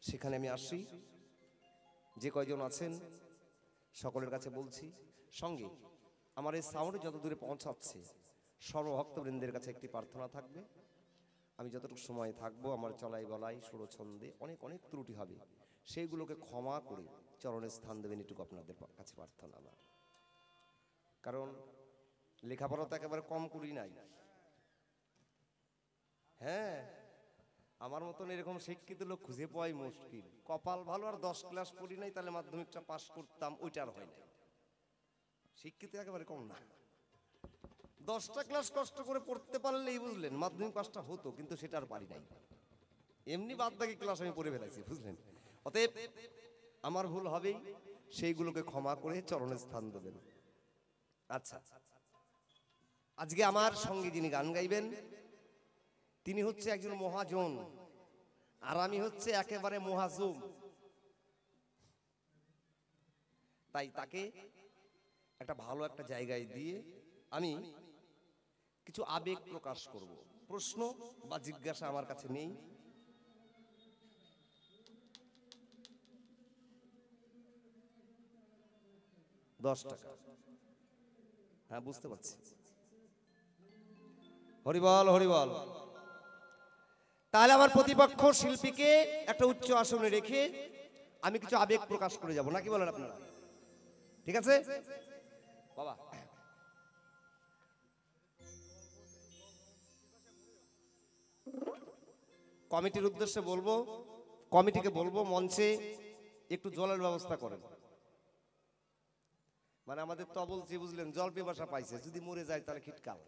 সেখানে আমি আসি, যে কয়জন আছেন সকলের কাছে বলছি, সঙ্গে আমার এই সাউন্ড যত দূরে পৌঁছাচ্ছে সর্বভক্তবৃন্দের কাছে একটি প্রার্থনা থাকবে। আমি যতটুকু সময় থাকবো আমার চলাই বলাই সুরছন্দে অনেক অনেক ত্রুটি হবে, সেইগুলোকে ক্ষমা করে চরণে স্থান দেবেন, এটুকু আপনাদের কাছে প্রার্থনা। আমার কারণ লেখাপড়া তো একেবারে কম করি নাই। হ্যাঁ, আমার মতন এরকম শিক্ষিত লোক খুঁজে পাওয়াই মুশকিল। কপাল ভালো আর 10 ক্লাস পড়ি নাই, তাহলে মাধ্যমিকটা পাশ করতাম, ওইটার হয় নাই। শিক্ষিত একেবারে কম না, 10টা ক্লাস কষ্ট করে পড়তে পারলেই বুঝলেন মাধ্যমিক পাসটা হতো, কিন্তু সেটা আর পারি নাই। এমনি বাদ বাকি ক্লাস আমি পড়ে ফেলাইছি, বুঝলেন। অতএব আমার ভুল হবেই, সেইগুলোকে ক্ষমা করে চরণে স্থান দেবেন। আচ্ছা, আজকে আমার সঙ্গে যিনি গান গাইবেন তিনি হচ্ছে একজন মহাজন, আর আমি হচ্ছে একেবারে মহাজুম। তাই তাকে একটা ভালো একটা জায়গায় দিয়ে আমি কিছু আবেগ প্রকাশ করব। প্রশ্ন বা জিজ্ঞাসা আমার কাছে নেই। ৳10। হ্যাঁ, বুঝতে পারছি। হরিবল হরিবল। তাহলে আমার প্রতিপক্ষ শিল্পীকে একটা উচ্চ আসনে রেখে আমি কিছু আবেগ প্রকাশ করে যাব, নাকি বলেন আপনারা? ঠিক আছে বাবা। কমিটির উদ্দেশ্যে বলবো, কমিটিকে বলবো মঞ্চে একটু জলের ব্যবস্থা করেন। মানে আমাদের তো বলছি বুঝলেন, জল পিপাসা পাইছে, যদি মরে যায় তাহলে খিটকাল।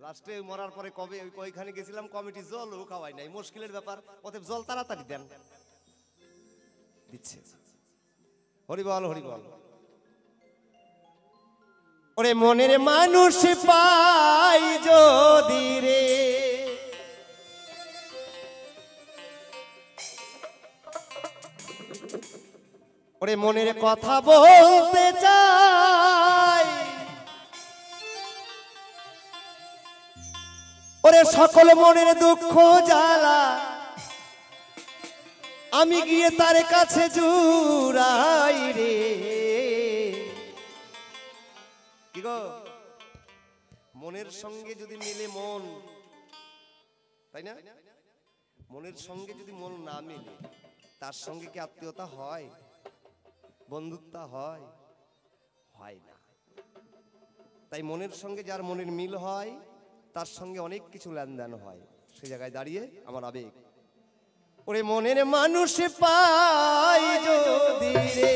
লাস্টে মরার পরে কবে ওইখানে গেছিলাম, কমিটি জলও খাওয়াই নাই, মুশকিলের ব্যাপার। অতএব জল তাড়াতাড়ি দেন। দিচ্ছে। হরিবল হরিবল। ওরে মনের মানুষ পাই যদি রে, ওরে মনের কথা বলতে চাই, ওরে সকল মনের দুঃখ জ্বালা আমি গিয়ে তার কাছে জুড়াই রে। কি গো, মনের সঙ্গে যদি মিলে মন, তাই না? মনের সঙ্গে যদি মন না মিলে, তার সঙ্গে কি আত্মীয়তা হয়, বন্ধুত্ব হয়? হয় না। তাই মনের সঙ্গে যার মনের মিল হয় তার সঙ্গে অনেক কিছু লেনদেন হয়। সে জায়গায় দাঁড়িয়ে আমার আবেগ, ওরে মনের মানুষ পাই যদি রে,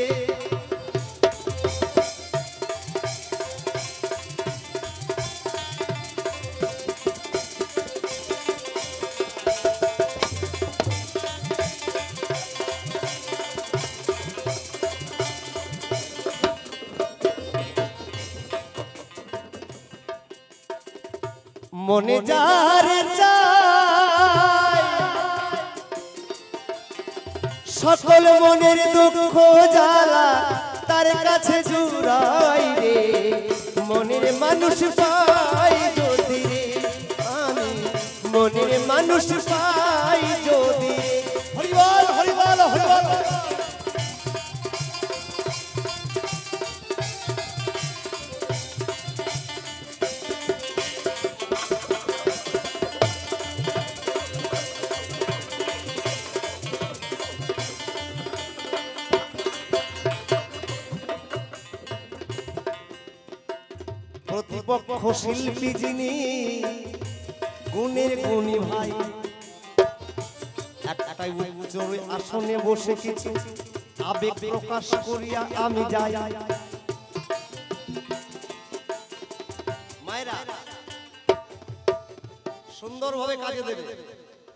মনে যার চাই সকল মনের দুঃখ জ্বালা তার কাছে জুড়াই রে। মনের মানুষ পাই যদি রে, আমি মনের মানুষ পাই যদি। হরিবল হরিবল হরিবল। প্রতিপক্ষ শিল্পী যিনি গুণের গুণী ভাই, একটাই উজ্জ্বল আসনে বসে কিছু আবেগ প্রকাশ করিয়া আমি যাই। মায়েরা সুন্দরভাবে কাজে দেবে,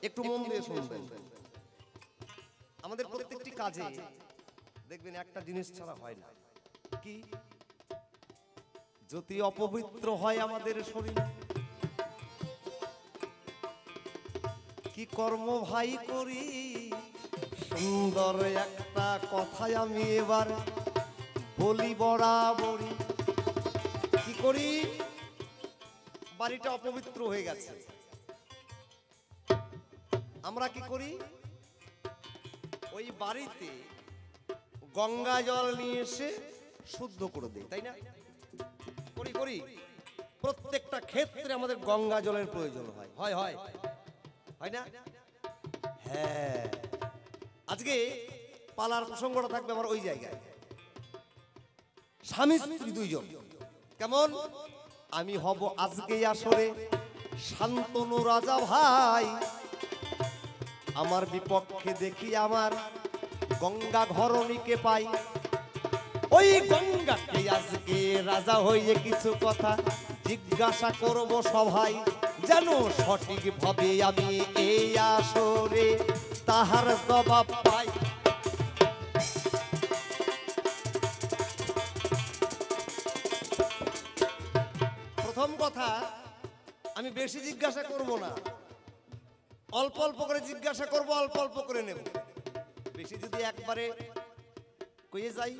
একটু মন দিয়ে শুনবেন। আমাদের প্রত্যেকটি কাজে দেখবেন একটা জিনিস ছাড়া হয় না, কি? যদি অপবিত্র হয় আমাদের শরীর, কি কর্ম ভাই করি? সুন্দর একটা কথাই আমি এবার বলি বরাবরই। কি করি? বাড়িটা অপবিত্র হয়ে গেছে, আমরা কি করি? ওই বাড়িতে গঙ্গা জল নিয়ে এসে শুদ্ধ করে দেয়, তাই না? করি করি, প্রত্যেকটা ক্ষেত্রে আমাদের গঙ্গা জলের প্রয়োজন হয়, হয় হয় হয় না? হ্যাঁ, আজকে পালার প্রসঙ্গটা থাকবে আমার ওই জায়গায়। স্বামী স্ত্রী দুইজন কেমন? আমি হব আজকে আসরে শান্তনু রাজা ভাই, আমার বিপক্ষে দেখি আমার গঙ্গা ঘরণীকে পাই। ওই গঙ্গাকে আজকে রাজা হইয়ে কিছু কথা জিজ্ঞাসা করব সভায়, যেন সঠিক ভাবে আমি এই আসরে তাহার জবাব পাই। প্রথম কথা, আমি বেশি জিজ্ঞাসা করব না, অল্প অল্প করে জিজ্ঞাসা করব, অল্প অল্প করে নেব। বেশি যদি একবারে কইয়ে যাই,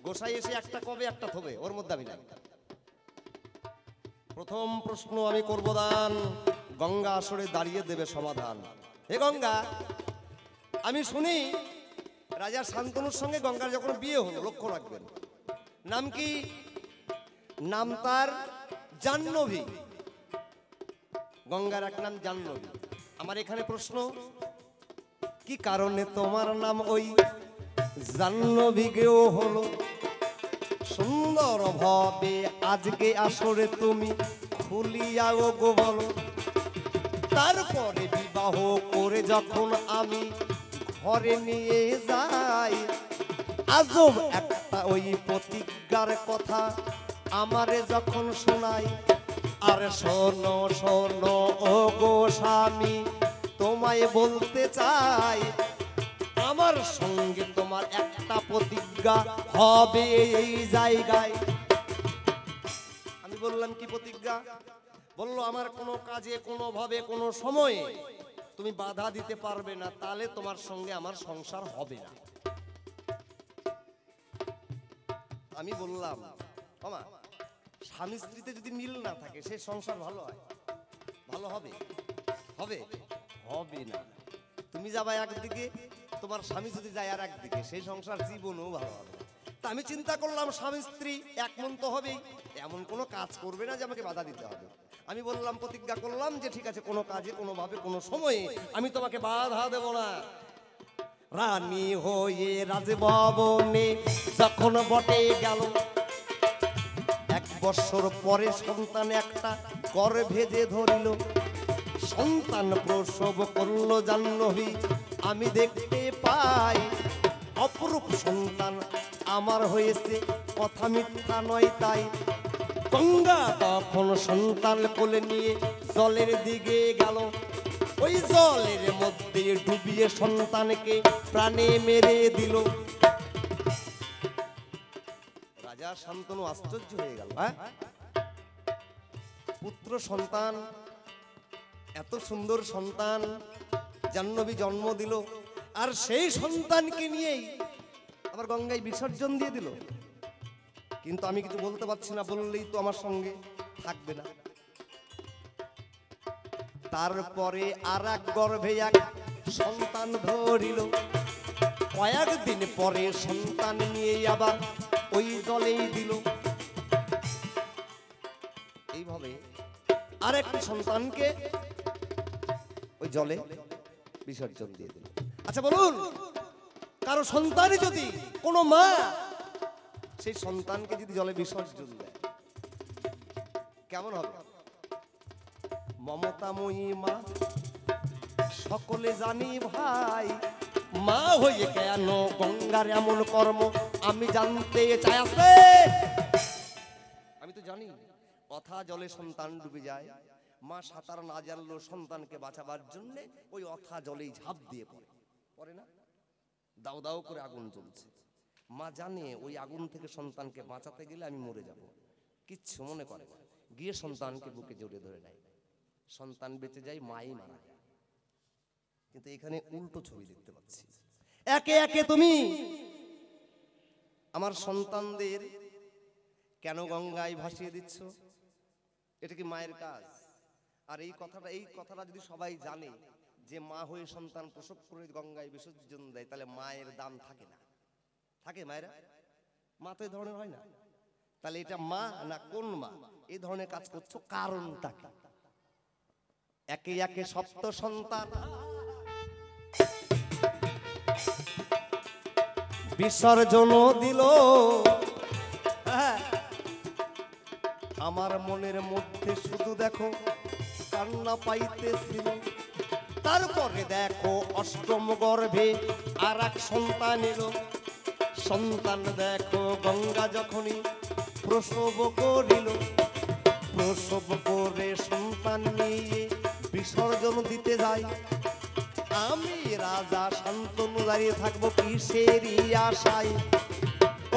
গোসাই এসে একটা কবে একটা থবে, ওর মধ্যে আমি নাই। প্রথম প্রশ্ন আমি করব দান, গঙ্গা আসরে দাঁড়িয়ে দেবে সমাধান। হে গঙ্গা, আমি শুনি রাজা শান্তনুর সঙ্গে গঙ্গার যখন বিয়ে হলো, লক্ষ্য রাখবেন, নাম কি? নাম তার জাহ্নবী। গঙ্গার এক নাম জাহ্নবী। আমার এখানে প্রশ্ন, কি কারণে তোমার নাম ওই জাহ্নবী গেও হলো? সুন্দর ভাবে আজকে আসরে তুমি খুলিয়াও গো বলো। তারপরে বিবাহ করে যখন আমি ঘরে নিয়ে যাই, আজব একটা ওই প্রতিজ্ঞার কথা আমারে যখন শোনাই। আর শোনো শোনো ও গো স্বামী, তোমায় বলতে চাই, আমার সঙ্গে তোমার একটা প্রতিজ্ঞা হবে এই জায়গায়। আমি বললাম কি প্রতিজ্ঞা? বললো আমার কোনো কাজে, কোনো ভাবে, কোনো সময়ে তুমি বাধা দিতে পারবে না, তাহলে তোমার সঙ্গে আমার সংসার হবে না। আমি বললাম, মামা, স্বামী স্ত্রীতে যদি মিল না থাকে সে সংসার ভালো হয়? ভালো হবে? হবে? হবে না। তুমি যাবা একদিকে, তোমার স্বামী যদি যায় আর একদিকে, সেই সংসার জীবনও ভালো হবে না। তা আমি চিন্তা করলাম স্বামী স্ত্রী এক মন তো হবেই, এমন কোনো কাজ করবে না যে আমাকে বাধা দিতে হবে। আমি বললাম, প্রতিজ্ঞা করলাম যে ঠিক আছে, কোনো কাজে, কোনো ভাবে, কোনো সময়ে আমি তোমাকে বাধা দেব না। রানী হয়ে রাজভবনে যখন বটে গেল, 1 বছর পরে সন্তান একটা গর্ভে যে ধরিল। সন্তান প্রসব করল জাহ্নবী, আমি দেখতে পাই, অপরূপ সন্তান আমার হয়েছে, কথা মিথ্যা নয় তাই। গঙ্গা তখন সন্তান কোলে নিয়ে জলের দিকে গেল, ওই জলের মধ্যে ডুবিয়ে সন্তানকে প্রাণে মেরে দিল। রাজা শান্তনু আশ্চর্য হয়ে গেল। হ্যাঁ, পুত্র সন্তান, এত সুন্দর সন্তান জাহ্নবী জন্ম দিল, আর সেই সন্তানকে নিয়েই আবার গঙ্গায় বিসর্জন দিয়ে দিল। কিন্তু আমি কিছু বলতে পারছি না, বললেই তো আমার সঙ্গে থাকবে না। তারপরে আর এক গর্ভে এক সন্তান ধরিল, কয়েকদিন পরে সন্তান নিয়ে আবার ওই জলেই দিল। এইভাবে আরেকটি সন্তানকে ওই জলে বিসর্জন দিয়ে দিল। আচ্ছা বলুন, কারো সন্তানই যদি, কোনো মা সেই সন্তানকে যদি জলে বিসর্জন দেয়, কেমন হবে? মমতাময়ী মা, সকলে জানি ভাই, মা হয়ে কেন গঙ্গার এমন কর্ম আমি জানতে চাই। আছে, আমি তো জানি অথা জলে সন্তান ডুবে যায়, মা সাঁতার না জানলেও সন্তানকে বাঁচাবার জন্য ওই অথা জলেই ঝাঁপ দিয়ে পড়ে, পড়ে না? দাও দাও করে আগুন জ্বলছে, মা জানে ওই আগুন থেকে সন্তানকে বাঁচাতে গেলে আমি মরে যাব, কিচ্ছু মনে করে না, গিয়ে সন্তানকে বুকে জড়িয়ে ধরে নেয়, সন্তান বেঁচে যায়, মাই মারা যায়। কিন্তু এখানে উল্টো ছবি দেখতে পাচ্ছি। একে একে তুমি আমার সন্তানদের কেন গঙ্গায় ভাসিয়ে দিচ্ছ? এটা কি মায়ের কাজ? আর এই কথাটা যদি সবাই জানে, যে মা হয়ে সন্তান প্রসব করে গঙ্গায় বিসর্জন দেয়, তাহলে মায়ের দাম থাকে না? থাকে মায়েরা? মা তো এই ধরনের হয় না। তাহলে এটা মা না কোন মা এই ধরনের কাজ করছো, কারণটা কি? একে একে সপ্ত সন্তান বিসর্জন দিল। আমার মনের মধ্যে শুধু দেখো কান্না পাইতেছিল। তারপরে দেখো অষ্টম গর্ভে আর এক সন্তান এলো। সন্তান দেখো গঙ্গা যখনই প্রসব করিল, প্রসব করে সন্তান নিয়ে বিসর্জন দিতে যায়। আমি রাজা শান্তনু দাঁড়িয়ে থাকবো কিসেরই আশায়।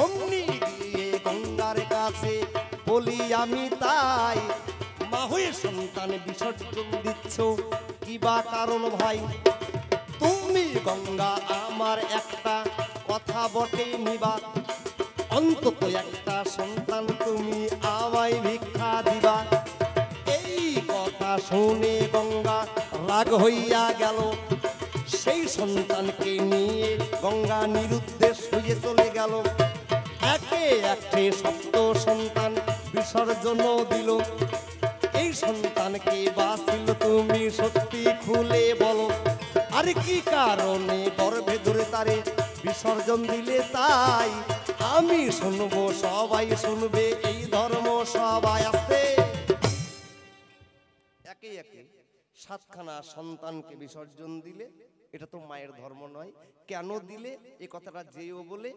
অমনি গিয়ে গঙ্গার কাছে বলি আমি তাই, মা হয়ে সন্তান বিসর্জন দিচ্ছ কি বা কারণ ভাই? তুমি গঙ্গা আমার একটা কথা বটে নিবা, অন্তত একটা সন্তান তুমি আমায় ভিক্ষা দিবা। এই কথা শুনে গঙ্গা রাগ হইয়া গেল। সেই সন্তানকে নিয়ে গঙ্গা নিরুদ্দেশ হয়ে চলে গেল। একে একে সপ্ত সন্তান বিসর্জন দিল। এই সন্তানকে বাঁচিল তুমি সত্যি খুলে বলো, আর কি কারণে গর্ভে ধরে তারে বিসর্জন দিলে? তাই আমি শুনবো, সবাই শুনবে এই ধর্ম সবাই আসতে। একে একে সাতখানা সন্তানকে বিসর্জন দিলে এটা তো মায়ের ধর্ম নয়। কেন দিলে এই কথাটা যেও বলে।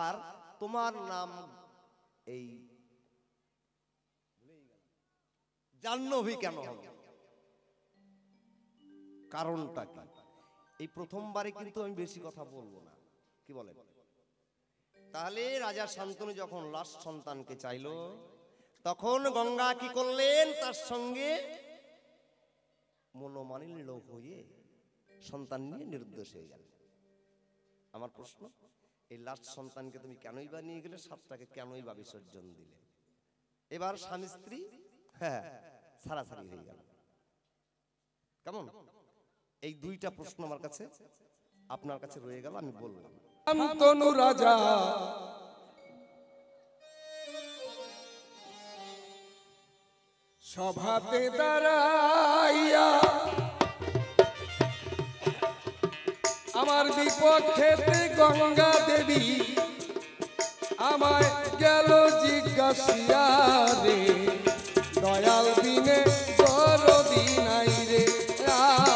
আর তোমার নাম এই জাহ্নবী কেন হবে, কারণটা কি? এই প্রথমবারে কিন্তু আমি বেশি কথা বলবো না, কি বলেন? তাহলে রাজা শান্তনু যখন লাস্ট সন্তানকে চাইলো, তখন গঙ্গা কি করলেন? তার সঙ্গে মনোমালিন্য হয়ে সন্তান নিয়ে নিরুদ্দেশ হয়ে গেল। আমার প্রশ্ন, এই লাস্ট সন্তানকে তুমি কেনই বা নিয়ে গেলে? সাতটাকে কেনই বা বিসর্জন দিলে? এবার স্বামী স্ত্রী ছাড়াছাড়ি হয়ে গেল। কেমন? এই দুইটা প্রশ্ন আমার কাছে, আপনার কাছে রয়ে গেল, আমি বললাম। শান্তনু রাজা সভাতে দাঁড়াইয়া আমার বিপক্ষেতে গঙ্গা দেবী আমায় গেল জিজ্ঞাসিয়া রে, দয়াল বিনে দরদি নাই রে,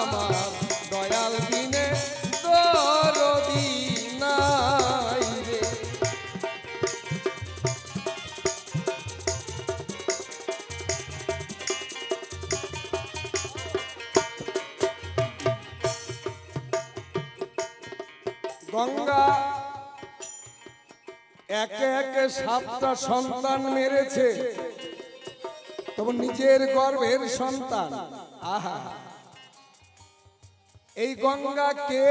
আমার দয়াল বিনে দরদি নাই রে। গঙ্গা একে একে সাতটা সন্তান মেরেছে, তবে নিজের গর্ভের সন্তান। আহা, এই গঙ্গা কে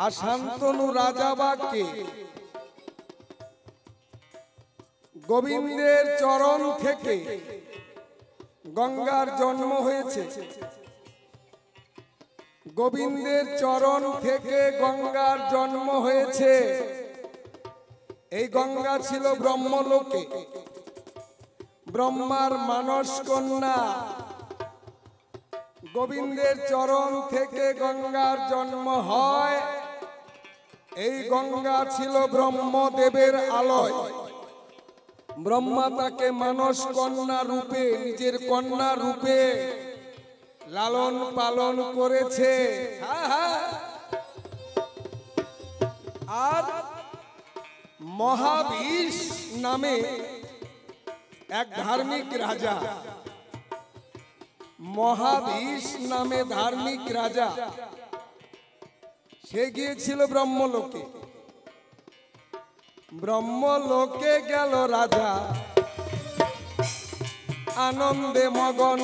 আর শান্তনু রাজা বা কে? গোবিন্দের চরণ থেকে গঙ্গার জন্ম হয়েছে। গোবিন্দের চরণ থেকে গঙ্গার জন্ম হয়েছে। এই গঙ্গা ছিল ব্রহ্মলোকে, ব্রহ্মার মানস কন্যা। গোবিন্দের চরণ থেকে গঙ্গার জন্ম হয়। এই গঙ্গা ছিল ব্রহ্মদেবের আলয়। ব্রহ্মা তাকে মানস কন্যা রূপে, নিজের কন্যা রূপে লালন পালন করেছে। আর মহাবিষ নামে এক ধার্মিক রাজা, মহাবিষ নামে ধার্মিক রাজা, সে গিয়েছিল ব্রহ্মলোকে। ব্রহ্মলোকে গেল রাজা আনন্দে মগন।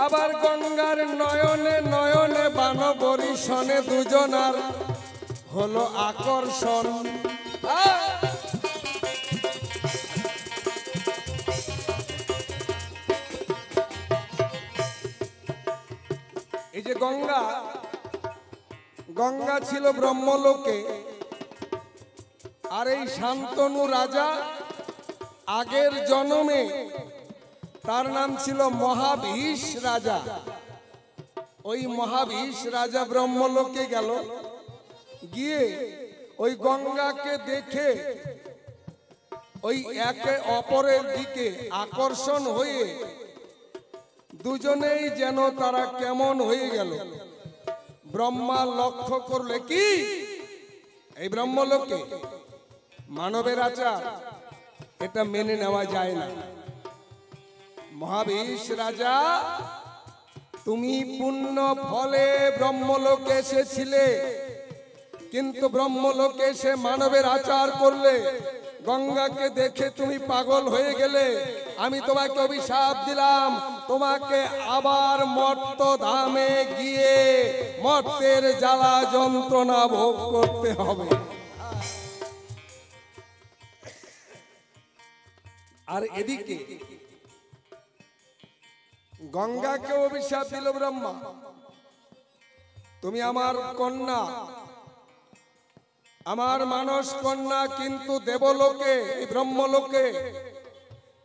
আবার গঙ্গার নয়নে নয়নে বান বরিশনে দুজনার হলো আকর্ষণ। গঙ্গা, গঙ্গা ছিল ব্রহ্মলোকে, আর এই শান্তনু রাজা আগের জন্মে তার নাম ছিল মহাভীষ রাজা। ওই মহাভীষ রাজা ব্রহ্মলোকে গেল, গিয়ে ওই গঙ্গাকে দেখে ওই একে অপরের দিকে আকর্ষণ হয়ে দুজনেই যেন তারা কেমন হয়ে গেল। ব্রহ্মা লক্ষ্য করলে কি এই ব্রহ্মলোকে মানবের আচার এটা মেনে নেওয়া যায় না। মহাভীষ রাজা, তুমি পুণ্য ফলে ব্রহ্মলোকে এসেছিলে, কিন্তু ব্রহ্মলোকে এসে মানবের আচার করলে, গঙ্গাকে দেখে তুমি পাগল হয়ে গেলে। আমি তোমাকে অভিশাপ দিলাম, তোমাকে আবার মর্ত ধামে গিয়ে মর্তের জ্বালা যন্ত্রণা ভোগ করতে হবে। আর এদিকে গঙ্গাকে অভিশাপ দিল ব্রহ্মা, তুমি আমার কন্যা, আমার মানস কন্যা, কিন্তু দেবলোকে এই ব্রহ্মলোকে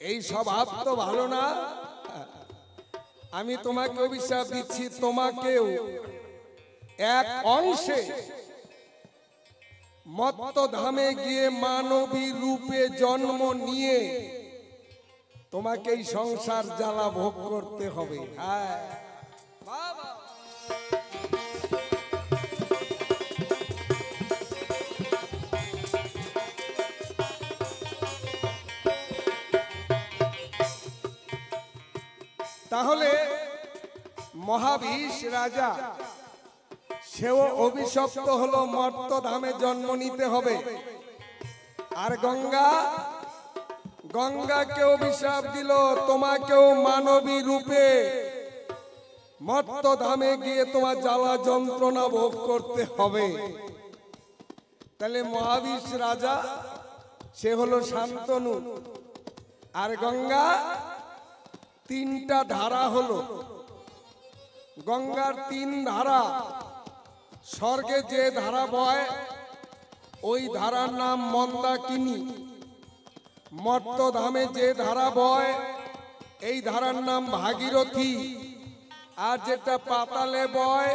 এই স্বভাব তো ভালো না। আমি তোমাকে অভিশাপ দিচ্ছি, তোমাকেও এক অংশে মত্ত ধামে গিয়ে মানবী রূপে জন্ম নিয়ে তোমাকে এই সংসার জ্বালা ভোগ করতে হবে। হ্যাঁ বাবা, তাহলে মহাভীষ রাজা সেও অভিশপ্ত হলো, মর্ত ধামে জন্ম নিতে হবে। আর গঙ্গা, গঙ্গাকে অভিশাপ দিল, তোমাকেও মানবী রূপে মর্ত ধামে গিয়ে তোমার জ্বালা যন্ত্রণা ভোগ করতে হবে। তাহলে মহাভীষ রাজা সে হলো শান্তনু, আর গঙ্গা তিনটা ধারা হলো। গঙ্গার তিন ধারা, স্বর্গে যে ধারা বয় ওই ধারার নাম মন্দাকিনী, মর্ত ধামে যে ধারা বয় এই ধারার নাম ভাগীরথী, আর যেটা পাতালে বয়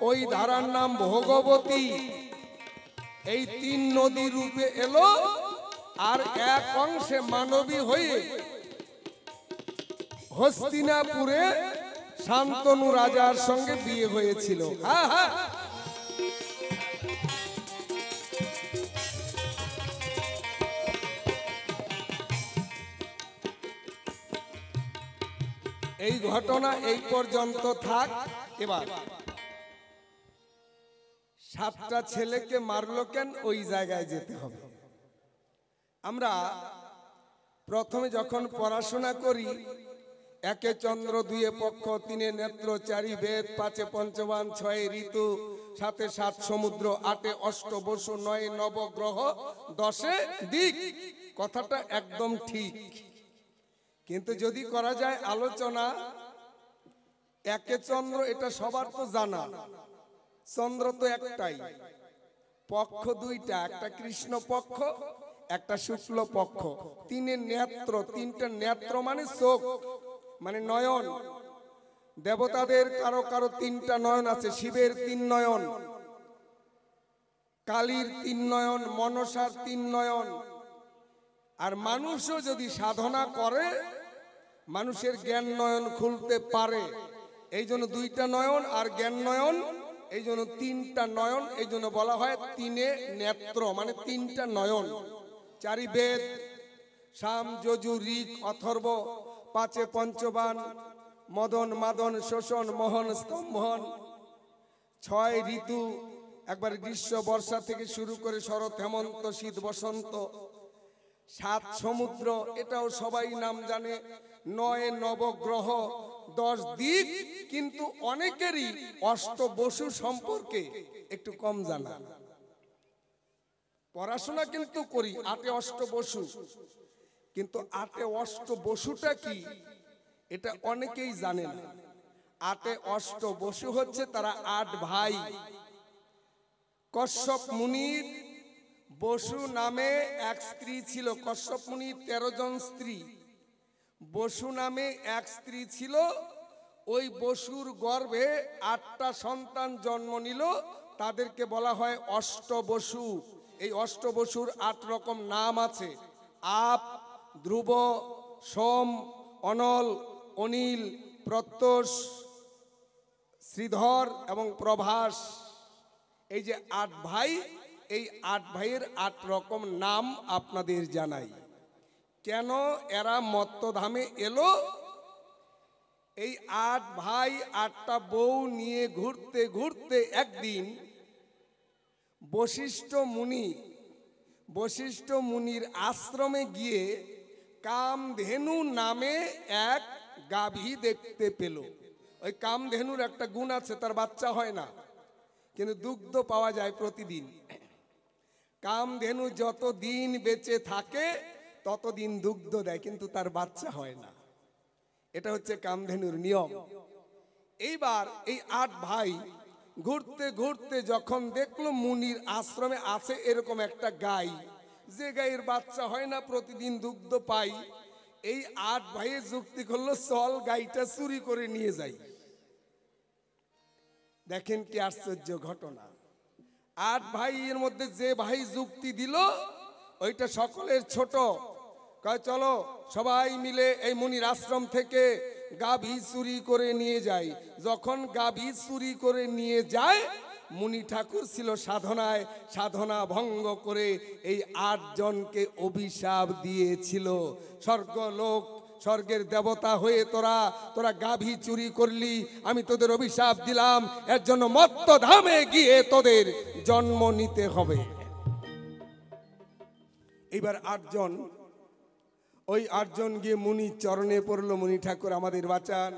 ওই ধারার নাম ভোগবতী। এই তিন নদী রূপে এলো, আর এক অংশে মানবী হয়ে হস্তিনাপুরে শান্তনু রাজার সঙ্গে বিয়ে হয়েছিল। হ্যাঁ হ্যাঁ, এই ঘটনা এই পর্যন্ত থাক। এবার সাতটা ছেলেকে মারলো কেন, ওই জায়গায় যেতে হবে। আমরা প্রথমে যখন পড়াশোনা করি, একে চন্দ্র, দুয়ে পক্ষ, তিনে নেত্র, চারি বেদ, পাঁচে পঞ্চবান, ছয়ে ঋতু, সাতে সাত সমুদ্র, আটে অষ্ট বসু, নয়ে নবগ্রহ, দশে দিক। কথাটা একদম ঠিক, কিন্তু যদি করা যায় আলোচনা, একে চন্দ্র এটা সবার তো জানা, চন্দ্র তো একটাই, পক্ষ দুইটা, একটা কৃষ্ণ পক্ষ একটা শুক্ল পক্ষ, তিনে নেত্র, তিনটা নেত্র মানে চোখ মানে নয়ন। দেবতাদের কারো কারো তিনটা নয়ন আছে, শিবের তিন নয়ন, কালীর তিন নয়ন, মনসার তিন নয়ন। আর মানুষও যদি সাধনা করে মানুষের জ্ঞান নয়ন খুলতে পারে, এই জন্য দুইটা নয়ন, আর জ্ঞান নয়ন এই জন্য তিনটা নয়ন, এই জন্য বলা হয় তিনে নেত্র মানে তিনটা নয়ন। চারি বেদ, সাম যজু ঋক অথর্ব, পাঁচে পঞ্চবান, মদন মাদন শোষণ মোহন স্তম্ভন, ছয় ঋতু, একবার গ্রীষ্ম বর্ষা থেকে শুরু করে শরৎ হেমন্ত শীত বসন্ত, সাত সমুদ্র এটাও সবাই নাম জানে, নয় নবগ্রহ, 10 দিক। কিন্তু অনেকেরই অষ্ট বসু সম্পর্কে একটু কম জানা। পড়াশোনা কিন্তু করি, আটে অষ্ট বসু, কিন্তু আটে অষ্ট বসুটা কি এটা অনেকেই জানে না। আটে অষ্ট বসু হচ্ছে তারা 8 ভাই। কশ্যপ মুনির বসু নামে এক স্ত্রী ছিল। কশ্যপ মুনির 13 জন স্ত্রী, বসু নামে এক স্ত্রী ছিল। ওই বসুর গর্ভে 8টা সন্তান জন্ম নিল, তাদেরকে বলা হয় অষ্টবসু। এই অষ্টবসুর 8 রকম নাম আছে: আপ, ধ্রুব, সোম, অনল, অনিল, প্রত্যুষ, শ্রীধর এবং প্রভাস। এই যে 8 ভাই, এই 8 ভাইয়ের 8 রকম নাম আপনাদের জানাই। কেন এরা মত্তধামে এলো? এই 8 ভাই 8টা বউ নিয়ে ঘুরতে ঘুরতে একদিন বশিষ্ঠ মুনির আশ্রমে গিয়ে কামধেনু নামে এক গাভী দেখতে পেল। ওই কামধেনুর একটা গুণ আছে, তার বাচ্চা হয় না, কিন্তু দুগ্ধ পাওয়া যায় প্রতিদিন। কামধেনু যত দিন বেঁচে থাকে ততদিন দুগ্ধ দেয়, কিন্তু তার বাচ্চা হয় না। এটা হচ্ছে কামধেনুর নিয়ম। এইবার এই 8 ভাই ঘুরতে ঘুরতে যখন দেখলো মুনির আশ্রমে আছে এরকম একটা গাই, যে গায়ের বাচ্চা হয় না, প্রতিদিন দুগ্ধ পাই, এই 8 ভাইয়ের যুক্তি করলো, চল গাইটা চুরি করে নিয়ে যাই। দেখেন কি আশ্চর্য ঘটনা। 8 ভাইয়ের মধ্যে যে ভাই যুক্তি দিল ওইটা সকলের ছোট, কয় চলো সবাই মিলে এই মুনির আশ্রম থেকে গাভী চুরি করে নিয়ে যায়। যখন গাভী চুরি করে নিয়ে যায়, মুনি ঠাকুর ছিল সাধনায়, সাধনা ভঙ্গ করে এই 8 জনকে অভিশাপ দিয়েছিল। স্বর্গলোক, স্বর্গের দেবতা হয়ে তোরা গাভী চুরি করলি, আমি তোদের অভিশাপ দিলাম, এর জন্য মত্তধামে গিয়ে তোদের জন্ম নিতে হবে। এবার 8 জন, ওই 8 জন গিয়ে মুনির চরণে পড়লো, মুনি ঠাকুর আমাদের বাঁচান,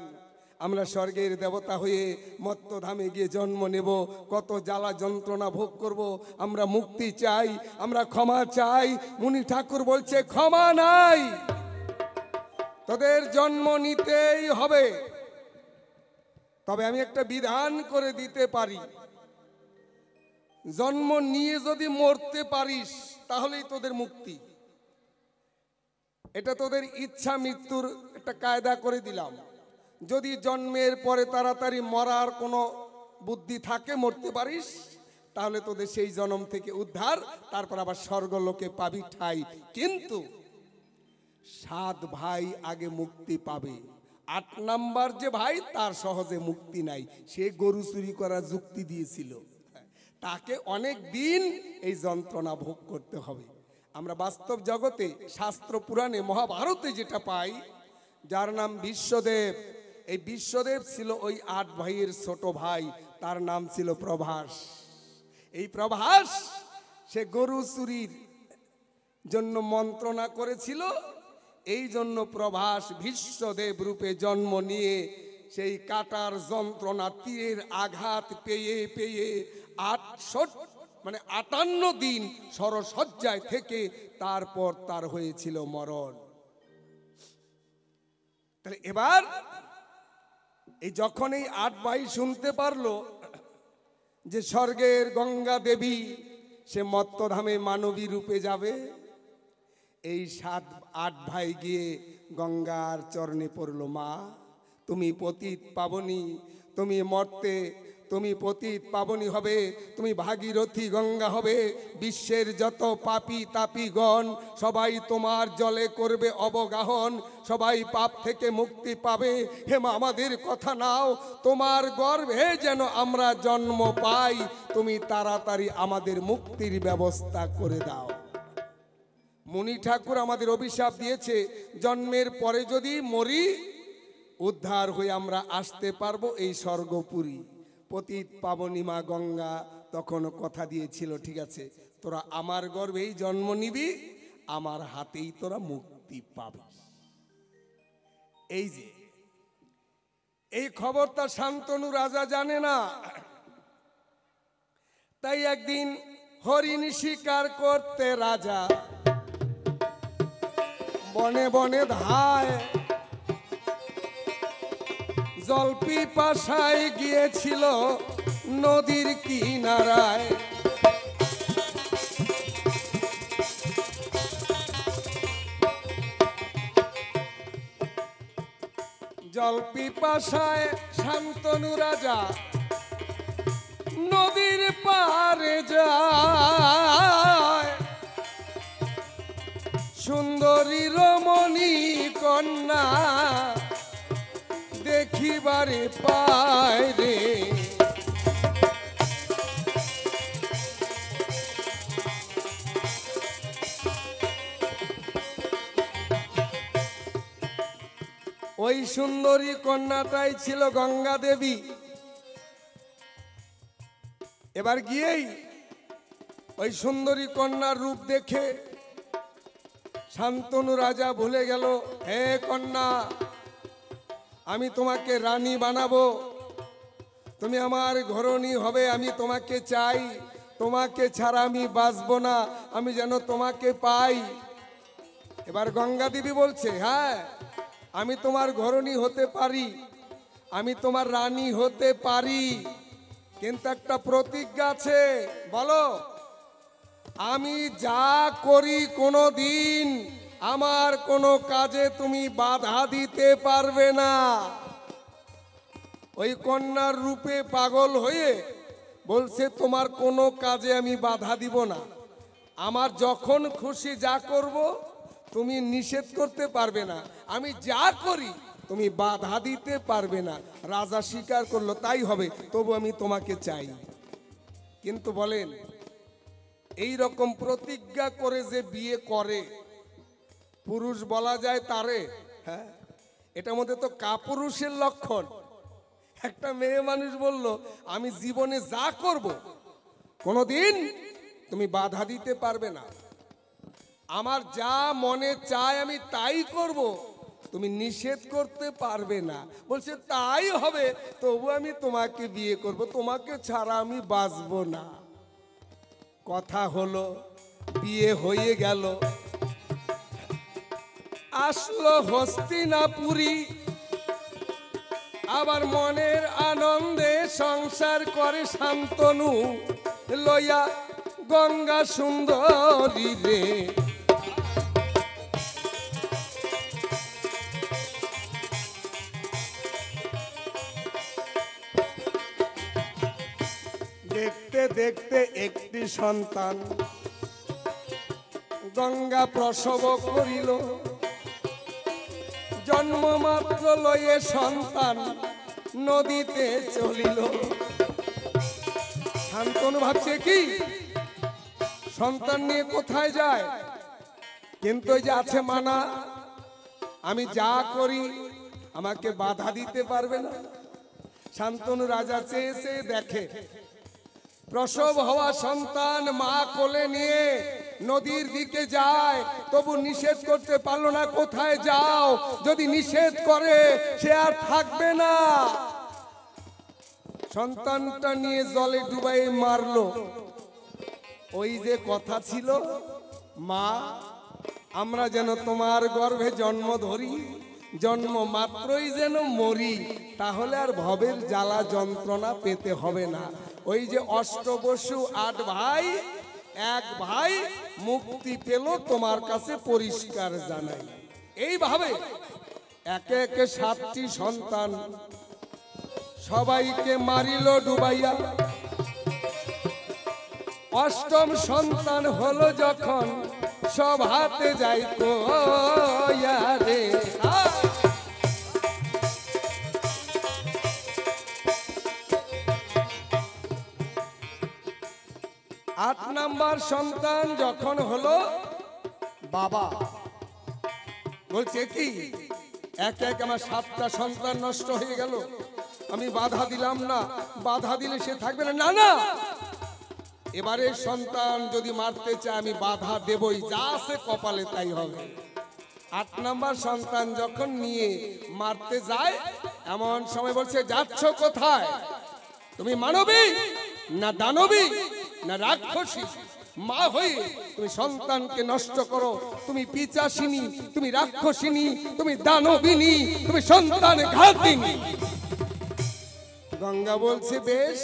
আমরা স্বর্গের দেবতা হয়ে মত্তধামে গিয়ে জন্ম নেব, কত জ্বালা যন্ত্রণা ভোগ করব, আমরা মুক্তি চাই, আমরা ক্ষমা চাই। মুনি ঠাকুর বলছে ক্ষমা নাই, তোদের জন্ম নিতেই হবে। তবে আমি একটা বিধান করে দিতে পারি, জন্ম নিয়ে যদি মরতে পারিস তাহলেই তোদের মুক্তি। এটা তোদের ইচ্ছা মৃত্যুর একটা কায়দা করে দিলাম। যদি জন্মের পরে তাড়াতাড়ি মরার কোনো বুদ্ধি থাকে, মরতে পারিস, তাহলে তোদের সেই জন্ম থেকে উদ্ধার, তারপর আবার স্বর্গলোকে পাবি ঠাই। কিন্তু 7 ভাই আগে মুক্তি পাবে, 8 নাম্বার যে ভাই তার সহজে মুক্তি নাই। সে গরু চুরি করার যুক্তি দিয়েছিল, তাকে অনেক দিন এই যন্ত্রণা ভোগ করতে হবে। আমরা বাস্তব জগতে শাস্ত্র পুরাণে মহাভারতে যেটা পাই, যার নাম বিশ্বদেব, এই বিশ্বদেব ছিল ওই 8 ভাইয়ের ছোট ভাই, তার নাম ছিল প্রভাস। এই প্রভাস সে গরু চুরির জন্য মন্ত্রণা করেছিল, এই জন্য প্রভাস বিশ্বদেব রূপে জন্ম নিয়ে সেই কাটার যন্ত্রণা, তীরের আঘাত পেয়ে পেয়ে 58 দিন সরসজ্জায় থেকে তারপর তার হয়েছিল মরণ। তাহলে এবার এই যখন এই 8 ভাই শুনতে পারলো যে স্বর্গের গঙ্গা দেবী সে মত্তধামে মানবী রূপে যাবে, এই 8 ভাই গিয়ে গঙ্গার চরণে পড়লো, মা তুমি পতিত পাবনী, তুমি মর্তে, তুমি পতিত পাবনী হবে, তুমি ভাগীরথী গঙ্গা হবে, বিশ্বের যত পাপী তাপীগণ সবাই তোমার জলে করবে অবগাহন, সবাই পাপ থেকে মুক্তি পাবে। হেমা আমাদের কথা নাও, তোমার গর্ভে যেন আমরা জন্ম পাই, তুমি তাড়াতাড়ি আমাদের মুক্তির ব্যবস্থা করে দাও। মুনি ঠাকুর আমাদের অভিশাপ দিয়েছে, জন্মের পরে যদি মরি, উদ্ধার হয়ে আমরা আসতে পারবো এই স্বর্গপুরী। পতিত পাবনী মা গঙ্গা তখন কথা দিয়েছিল, ঠিক আছে তোরা আমার গর্ভেই জন্ম নিবি, আমার হাতেই তোরা মুক্তি পাবি। এই যে এই খবরটা শান্তনু রাজা জানে না, তাই একদিন হরিণ শিকার করতে রাজা বনে বনে ধায়, জল পিপাসায় গিয়েছিল নদীর কিনারায়, জল পিপাসায় শান্তনু রাজা নদীর পারে যায়, সুন্দরী রমণী কন্যা দেখিবারে পায় রে। ওই সুন্দরী কন্যাটাই ছিল গঙ্গা দেবী। এবার গিয়েই ওই সুন্দরী কন্যার রূপ দেখে শান্তনু রাজা ভুলে গেল, হে কন্যা, আমি তোমাকে রানী বানাবো, তুমি আমার ঘরণী হবে, আমি তোমাকে চাই, তোমাকে ছাড়া আমি বাঁচবো না, আমি যেন তোমাকে পাই। এবার গঙ্গা দেবী বলছে, হ্যাঁ আমি তোমার ঘরণী হতে পারি, আমি তোমার রানী হতে পারি, কিন্তু একটা প্রতিজ্ঞা আছে। বলো, আমি যা করি কোনো দিন আমার কোনো কাজে তুমি বাধা দিতে পারবে না। ওই কন্যার রূপে পাগল হয়ে বলছে, তোমার কোনো কাজে আমি বাধা দিব না, আমার যখন খুশি যা করব তুমি নিষেধ করতে পারবে না, আমি যা করি তুমি বাধা দিতে পারবে না। রাজা স্বীকার করলো, তাই হবে, তবু আমি তোমাকে চাই। কিন্তু বলেন, এই রকম প্রতিজ্ঞা করে যে বিয়ে করে পুরুষ বলা যায় তারে? হ্যাঁ, এটার মধ্যে তো কাপুরুষের লক্ষণ। একটা মেয়ে মানুষ বলল, আমি জীবনে যা করব কোনোদিন তুমি বাধা দিতে পারবে না, আমার যা মনে চায় আমি তাই করব, তুমি নিষেধ করতে পারবে না। বলছে তাই হবে, তবু আমি তোমাকে বিয়ে করব, তোমাকে ছাড়া আমি বাঁচবো না। কথা হলো, বিয়ে হয়ে গেল। আসলো হস্তিনাপুরী, আবার মনের আনন্দে সংসার করে শান্তনু লইয়া গঙ্গা সুন্দরী রে। দেখতে দেখতে একটি সন্তান গঙ্গা প্রসব করিল, জন্মমাত্র লয়ে সন্তান নদীতে চলিল। শান্তনু ভাবছে কি সন্তান নিয়ে কোথায় যায়, কিন্তু ওই যে আছে মানা, আমি যা করি আমাকে বাধা দিতে পারবে না। শান্তনু রাজা চেয়ে চেয়ে দেখে প্রসব হওয়া সন্তান মা কোলে নিয়ে নদীর দিকে যায়, তবু নিষেধ করতে পারলো না, কোথায় যাও, যদি নিষেধ করে সে আর থাকবে না। সন্তানটা নিয়ে জলে ডুবাই মারলো। ওই যে কথা ছিল, মা আমরা যেন তোমার গর্ভে জন্ম ধরি, জন্ম মাত্রই যেন মরি, তাহলে আর ভবের জ্বালা যন্ত্রণা পেতে হবে না। ওই যে অষ্টবসু 8 ভাই, এক ভাই মুক্তি পেল, তোমার কাছে পরিষ্কার জানাই। এইভাবে একে একে 7টি সন্তান সবাইকে মারিল ডুবাইয়া। অষ্টম সন্তান হলো যখন সব হাতে যাই কইয়া রে। 8 নাম্বার সন্তান যখন হলো, বাবা বলছে কি এক এক আমার 7টা সন্তান নষ্ট হয়ে গেল, আমি বাধা দিলাম না, বাধা দিলে সে থাকবে না। না না, এবারে সন্তান যদি মারতে চায় আমি বাধা দেবই, যা আছে কপালে তাই হবে। 8 নাম্বার সন্তান যখন নিয়ে মারতে যায়, এমন সময় বলছে, যাচ্ছ কোথায়? তুমি মানবী না দানবী না রাক্ষসী? মা হয়ে তুমি সন্তানকে নষ্ট করো, তুমি পিচাসিনী, তুমি রাক্ষসিনী, তুমি দানবিনী, তুমি সন্তান ঘাতিনী। গঙ্গা বলছে বেশ,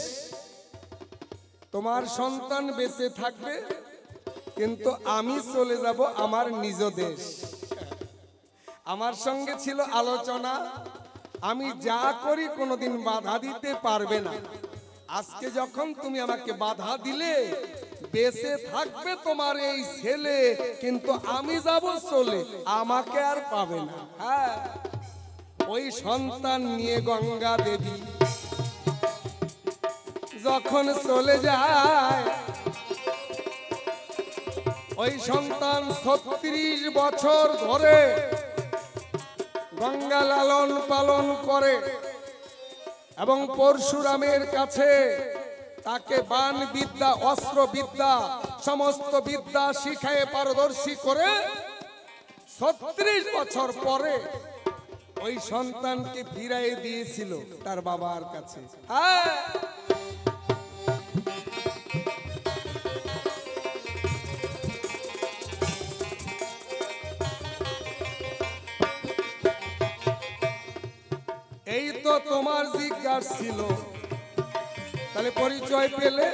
তোমার সন্তান বেঁচে থাকবে, কিন্তু আমি চলে যাব আমার নিজ দেশ। আমার সঙ্গে ছিল আলোচনা, আমি যা করি কোনোদিন বাধা দিতে পারবে না। আজকে যখন তুমি আমাকে বাধা দিলে, বেঁচে থাকবে তোমার এই ছেলে, কিন্তু আমি যাব চলে, আমাকে আর পাবে না। হ্যাঁ, ওই সন্তান নিয়ে গঙ্গা দেবী যখন চলে যায়, ওই সন্তান 36 বছর ধরে গঙ্গা লালন পালন করে এবং পরশুরামের কাছে তাকে বাণ বিদ্যা, অস্ত্র বিদ্যা, সমস্ত বিদ্যা শিখায় পারদর্শী করে 36 বছর পরে ওই সন্তানকে ফিরাই দিয়েছিল তার বাবার কাছে। এই তো তোমার জিজ্ঞাসা ছিল, তাহলে পরিচয় পেলে।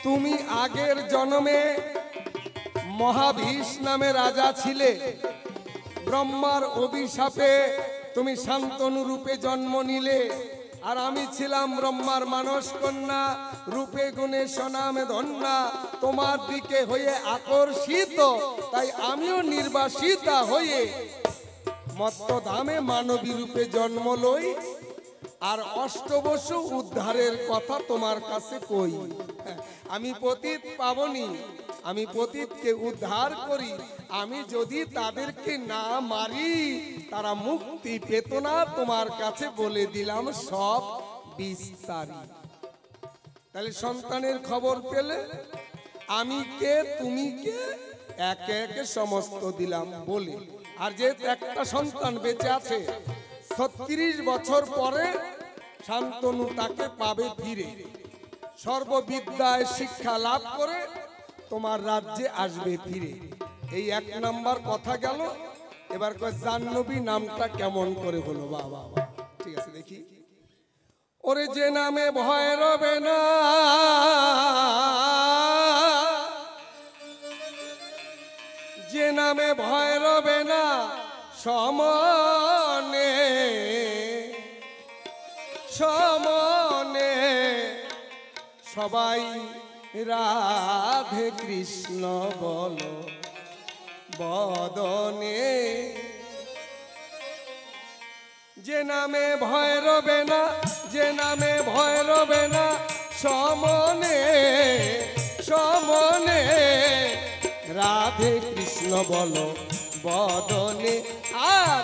তুমি আগের জন্মে মহাভীষ নামে রাজা ছিলে, ব্রহ্মার অভিশাপে তুমি শান্তনু রূপে জন্ম নিলে, আর আমি ছিলাম ব্রহ্মার মানস কন্যা, রূপে গুণে সনামে ধন্যা, তোমার দিকে হয়ে আকর্ষিত, তাই আমিও নির্বাসিতা হয়ে মত্তধামে মানবী রূপে জন্ম লই, আর অষ্টবসু উদ্ধারের কথা তোমার কাছে কই। আমি পতিত পাবনি, আমি পতিতকে উদ্ধার করি, আমি যদি তাদেরকে না মারি তারা মুক্তি পেত না, তোমার কাছে বলে দিলাম সব বিস্তারিত। তাহলে সন্তানের খবর পেলে, আমি কে তুমি কে একে একে সমস্ত দিলাম বলে। আর যেহেতু একটা সন্তান বেঁচে আছে, 36 বছর পরে শান্তনু তাকে পাবে ফিরে, সর্ববিদ্যায় শিক্ষা লাভ করে তোমার রাজ্যে আসবে ফিরে। এই 1 নাম্বার কথা গেল। এবার জাহ্নবী নামটা কেমন করে হলো? বাবা, ঠিক আছে, দেখি। ওরে যে নামে ভয় রবে না, যে নামে ভয় রবে না সমনে, সমনে সবাই রাধে কৃষ্ণ বলো বদনে। যে নামে ভয় রবে না, যে নামে ভয় রবে না সমনে, সমনে রাধে কৃষ্ণ বলো বদনে, আর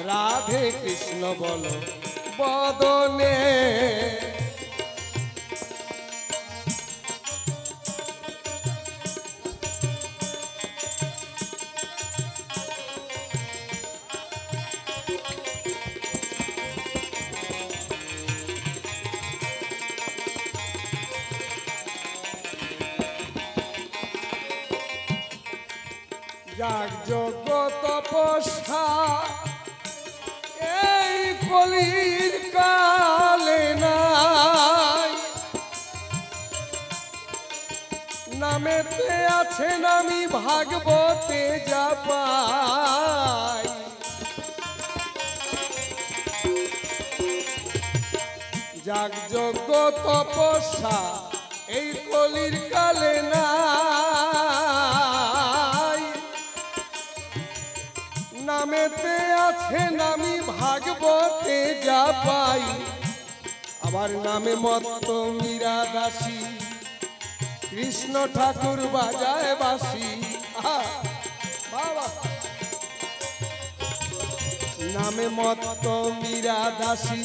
রাধে কৃষ্ণ বলো বদনে। যাগ যোগ্য তপস্যা এই কলির কালে নাই, নামেতে আছেন আমি ভাগবতে যা পাই। যাগ যোগ্য তপস্যা এই কলির কালে নাই, নামেতে আছেন আমি ভাগবতে যা পাই। আবার নামে মত্ত মীরা দাসী, কৃষ্ণ ঠাকুর বাজায় বাঁশি। বাবা, নামে মত্ত মীরা দাসী,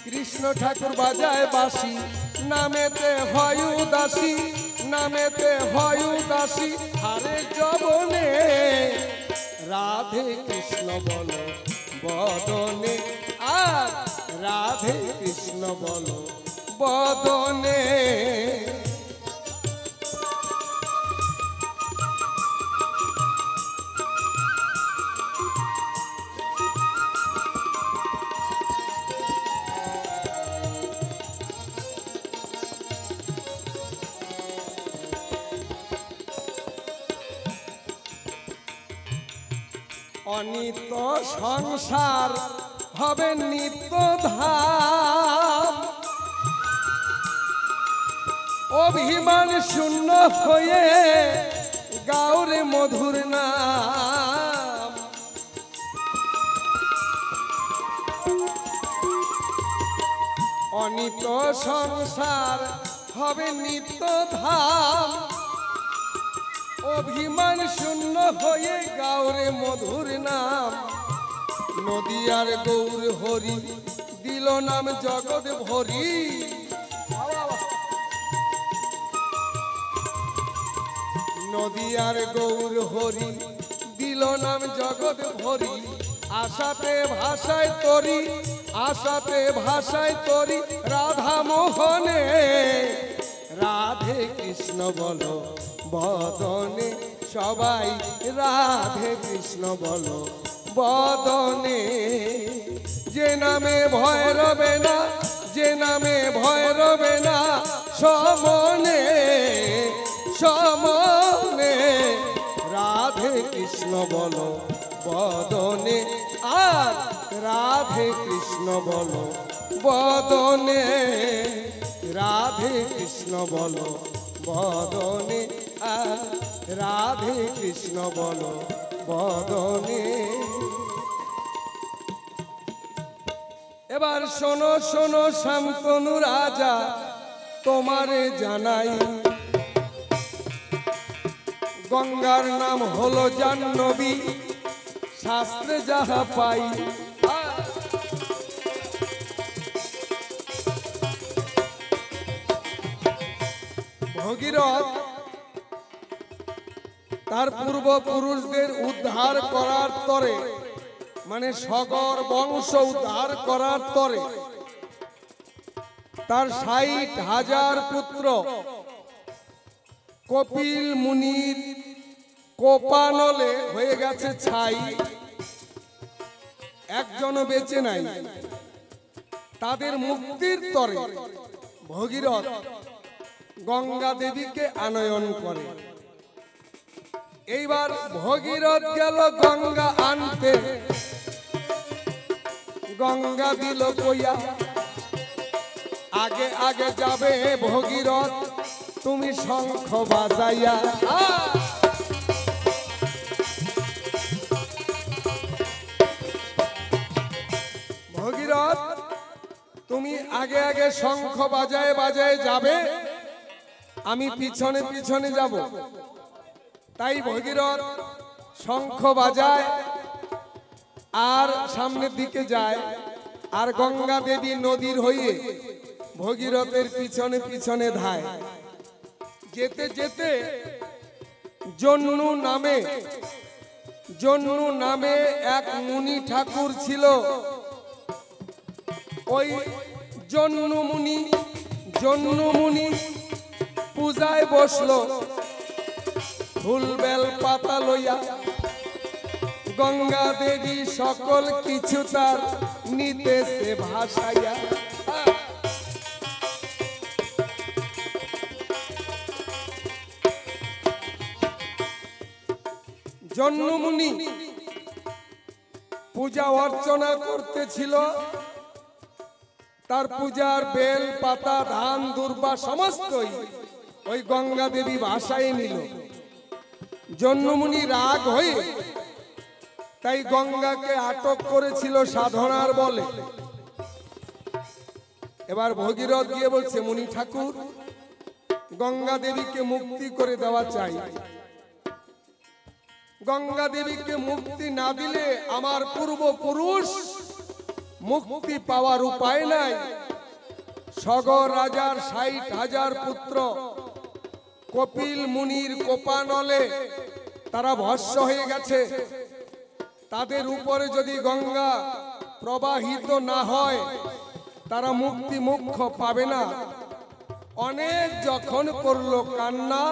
কৃষ্ণ ঠাকুর বাজায় বাঁশি। নামেতে হয় উদাসী, নামেতে হয় উদাসী, আরে জবনে রাধে কৃষ্ণ বলো বদনে, আর রাধে কৃষ্ণ বলো বদনে। অনিত সংসার হবে নিত্য ধাম, অভিমান শূন্য হয়ে গাওরে মধুর নাম। অনিত সংসার হবে নিত্য ধাম, অভিমান শূন্য হয়ে গাওরে মধুর নাম। নদিয়ার গৌর হরি দিল নাম জগৎ ভরি, নদিয়ার গৌর হরি দিল নাম জগৎ ভরি। আশাতে ভাষায় তরি, আশাতে ভাষায় তরি রাধা মোহনে, রাধে কৃষ্ণ বলো বদনে, সবাই রাধে কৃষ্ণ বলো বদনে। যে নামে ভয় রবে না, যে নামে ভয় রবে না সমনে, সমনে রাধে কৃষ্ণ বলো বদনে, আর রাধে কৃষ্ণ বলো বদনে, রাধে কৃষ্ণ বলো বদনে, আর রাধে কৃষ্ণ বলো বদনে। এবার শোনো শোনো শান্তনু রাজা, তোমারে জানাই গঙ্গার নাম হলো জাহ্নবী, শাস্ত্রে যাহা পাই। ভগীরথ তার পূর্বপুরুষদের উদ্ধার করার তরে, মানে সগর বংশ উদ্ধার করার তরে তার ৬০,০০০ পুত্র কপিল মুনির কোপানলে হয়ে গেছে ছাই, একজনও বেঁচে নাই। তাদের মুক্তির তরে ভগীরথ গঙ্গা দেবীকে আনয়ন করে। এইবার ভগীরথ গেল গঙ্গা আনতে, গঙ্গা দিল কইয়া আগে আগে যাবে ভগীরথ তুমি শঙ্খ বাজাইয়া। ভগীরথ তুমি আগে আগে শঙ্খ বাজায় বাজায় যাবে, আমি পিছনে পিছনে যাব। তাই ভগীরথ শঙ্খ বাজায় আর সামনের দিকে যায়, আর গঙ্গা দেবী নদীর হয়ে ভগীরথের পিছনে পিছনে ধায়। যেতে যেতে জন্নু নামে এক মুনি ঠাকুর ছিল। ওই জন্নু মুনি পূজায় বসলো, ফুল বেল পাতা লইয়া। গঙ্গা দেবী সকল কিছু তার নিতেছে ভাসাইয়া। জন্নু মুনি পূজা অর্চনা করতেছিল, তার পূজার বেল পাতা ধান দুর্বা সমস্তই ওই গঙ্গা দেবী ভাসায় নিল। জন্নু মুনি রাগ হয়ে তাই গঙ্গাকে আটক করেছিল সাধনার বলে। এবার ভগীরথ গিয়ে বলছে, মুনি ঠাকুর গঙ্গা দেবীকে মুক্তি করে দেওয়া চাই। গঙ্গা দেবীকে মুক্তি না দিলে আমার পূর্বপুরুষ মুক্তি পাওয়ার উপায় নাই। সগর রাজার ৬০,০০০ পুত্র কপিল মুনির কোপানলে তারা ভস্ম হয়ে গেছে। তাদের উপরে যদি গঙ্গা প্রবাহিত না হয় তারা মুক্তি মোক্ষ পাবে না। অনেক যখন করলো কান্না,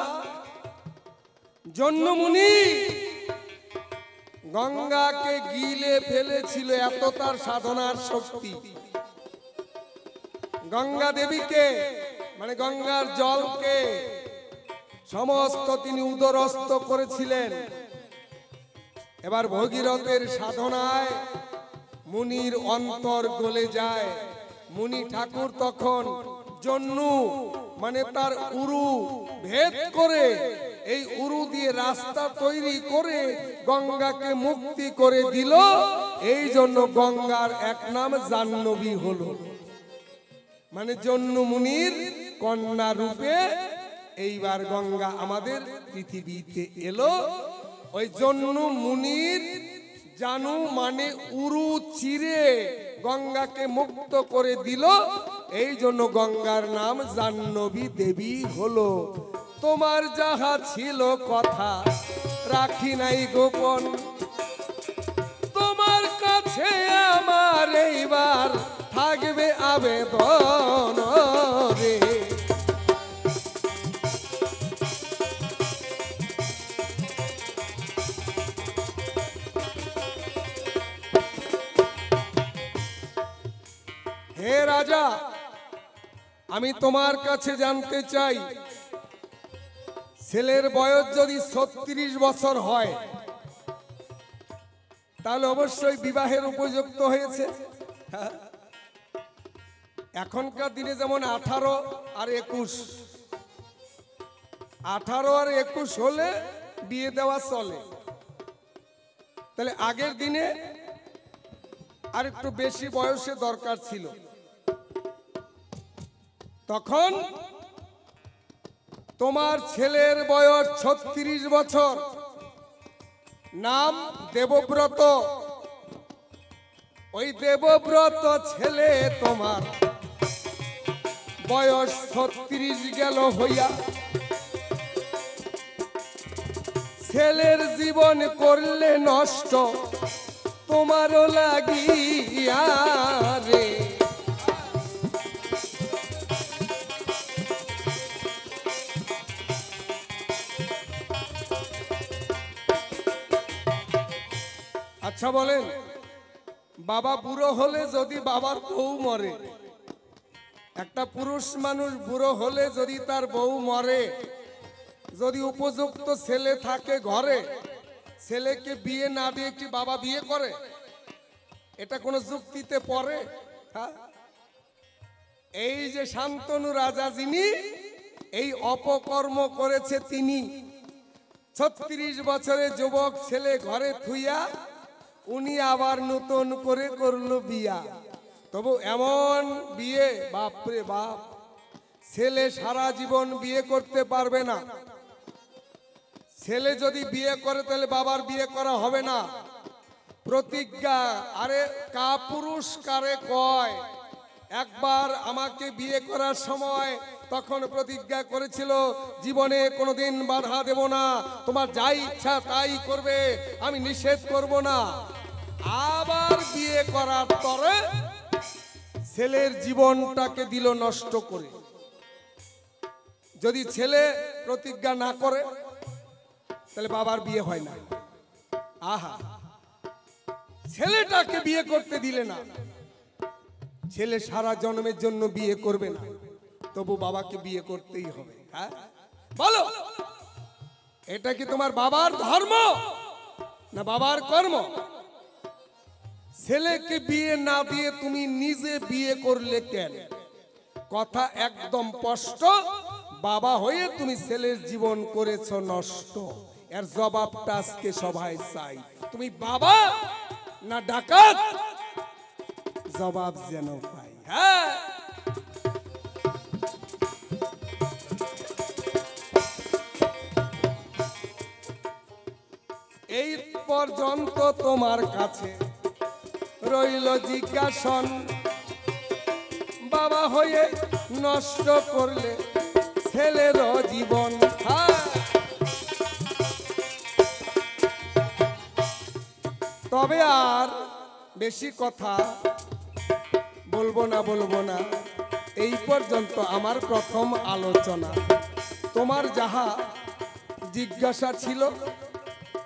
জন্নু মুনি গঙ্গাকে গিলে ফেলেছিল, এত তার সাধনার শক্তি। গঙ্গা দেবীকে মানে গঙ্গার জলকে সমস্ত তিনি উদরস্থ করেছিলেন। এবার ভগীরথের সাধনায় মুনির অন্তর গলে যায়। মুনি ঠাকুর তখন জন্নু মানে তার উরু ভেদ করে এই উরু দিয়ে রাস্তা তৈরি করে গঙ্গাকে মুক্তি করে দিল। এই জন্য গঙ্গার এক নাম জাহ্নবী হলো, মানে জন্নু মুনির কন্যা রূপে এইবার গঙ্গা আমাদের পৃথিবীতে এলো। ওই জন্নু মুনির জানু মানে উরু চিরে গঙ্গাকে মুক্ত করে দিল। এই জন্য গঙ্গার নাম জাহ্নবী দেবী হলো। তোমার যাহা ছিল কথা রাখি নাই গোপন, তোমার কাছে আমার এইবার থাকবে আবেদন রে। হে রাজা, আমি তোমার কাছে জানতে চাই, ছেলের বয়স যদি 36 বছর হয় তাহলে অবশ্যই বিবাহের উপযুক্ত হয়েছে। এখনকার দিনে যেমন 18 আর 21, 18 আর 21 হলে বিয়ে দেওয়া চলে। তাহলে আগের দিনে আর একটু বেশি বয়সে দরকার ছিল। তখন তোমার ছেলের বয়স 36 বছর, নাম দেবব্রত। ওই দেবব্রত ছেলে তোমার বয়স 36 গেল হইয়া, ছেলের জীবন করলে নষ্ট তোমারও লাগিয়া রে। আচ্ছা বলেন, বাবা বুড়ো হলে যদি বাবার বউ মরে, একটা পুরুষ মানুষ বুড়ো হলে যদি তার বউ মরে, যদি উপযুক্ত ছেলে থাকে ঘরে, ছেলেকে বিয়ে না দিয়ে কি বাবা বিয়ে করে? এটা কোনো যুক্তিতে পড়ে? এই যে শান্তনু রাজা যিনি এই অপকর্ম করেছে, তিনি 36 বছরের যুবক ছেলে ঘরে থুইয়া উনি আবার নতুন করে করলো বিয়া। তবু এমন বিয়ে, বাপরে বাপ, ছেলে সারা জীবন বিয়ে করতে পারবে না। ছেলে যদি বিয়ে করে তাহলে বাবার বিয়ে করা হবে না। প্রতিজ্ঞা, আরে কাপুরুষ কারে কয়? একবার আমাকে বিয়ে করার সময় তখন প্রতিজ্ঞা করেছিল, জীবনে কোনোদিন বাধা দেব না, তোমার যাই ইচ্ছা তাই করবে, আমি নিষেধ করব না। আবার বিয়ে করার পরে ছেলের জীবনটাকে দিল নষ্ট করে। যদি ছেলে প্রতিজ্ঞা না করে তাহলে বাবার বিয়ে হয় না। আহা, ছেলেটাকে বিয়ে করতে দিলে না, ছেলে সারা জন্মের জন্য বিয়ে করবে না, তবু বাবাকে বিয়ে করতেই হবে। হ্যাঁ বলো, এটা কি তোমার বাবার ধর্ম না বাবার কর্ম? ছেলেকে বিয়ে না দিয়ে তুমি নিজে বিয়ে করলে কেন? কথা একদম স্পষ্ট, বাবা হয়ে তুমি ছেলের জীবন করেছো নষ্ট। এর জবাবটা আজকে সবাই চাই। তুমি বাবা না ডাকাত? জবাব যেন পাই। হ্যাঁ, এই পর্যন্ত তোমার কাছে রইল জিজ্ঞাসন, বাবা হয়ে নষ্ট করলে ছেলের জীবন। তবে আর বেশি কথা বলবো না, এই পর্যন্ত আমার প্রথম আলোচনা। তোমার যাহা জিজ্ঞাসা ছিল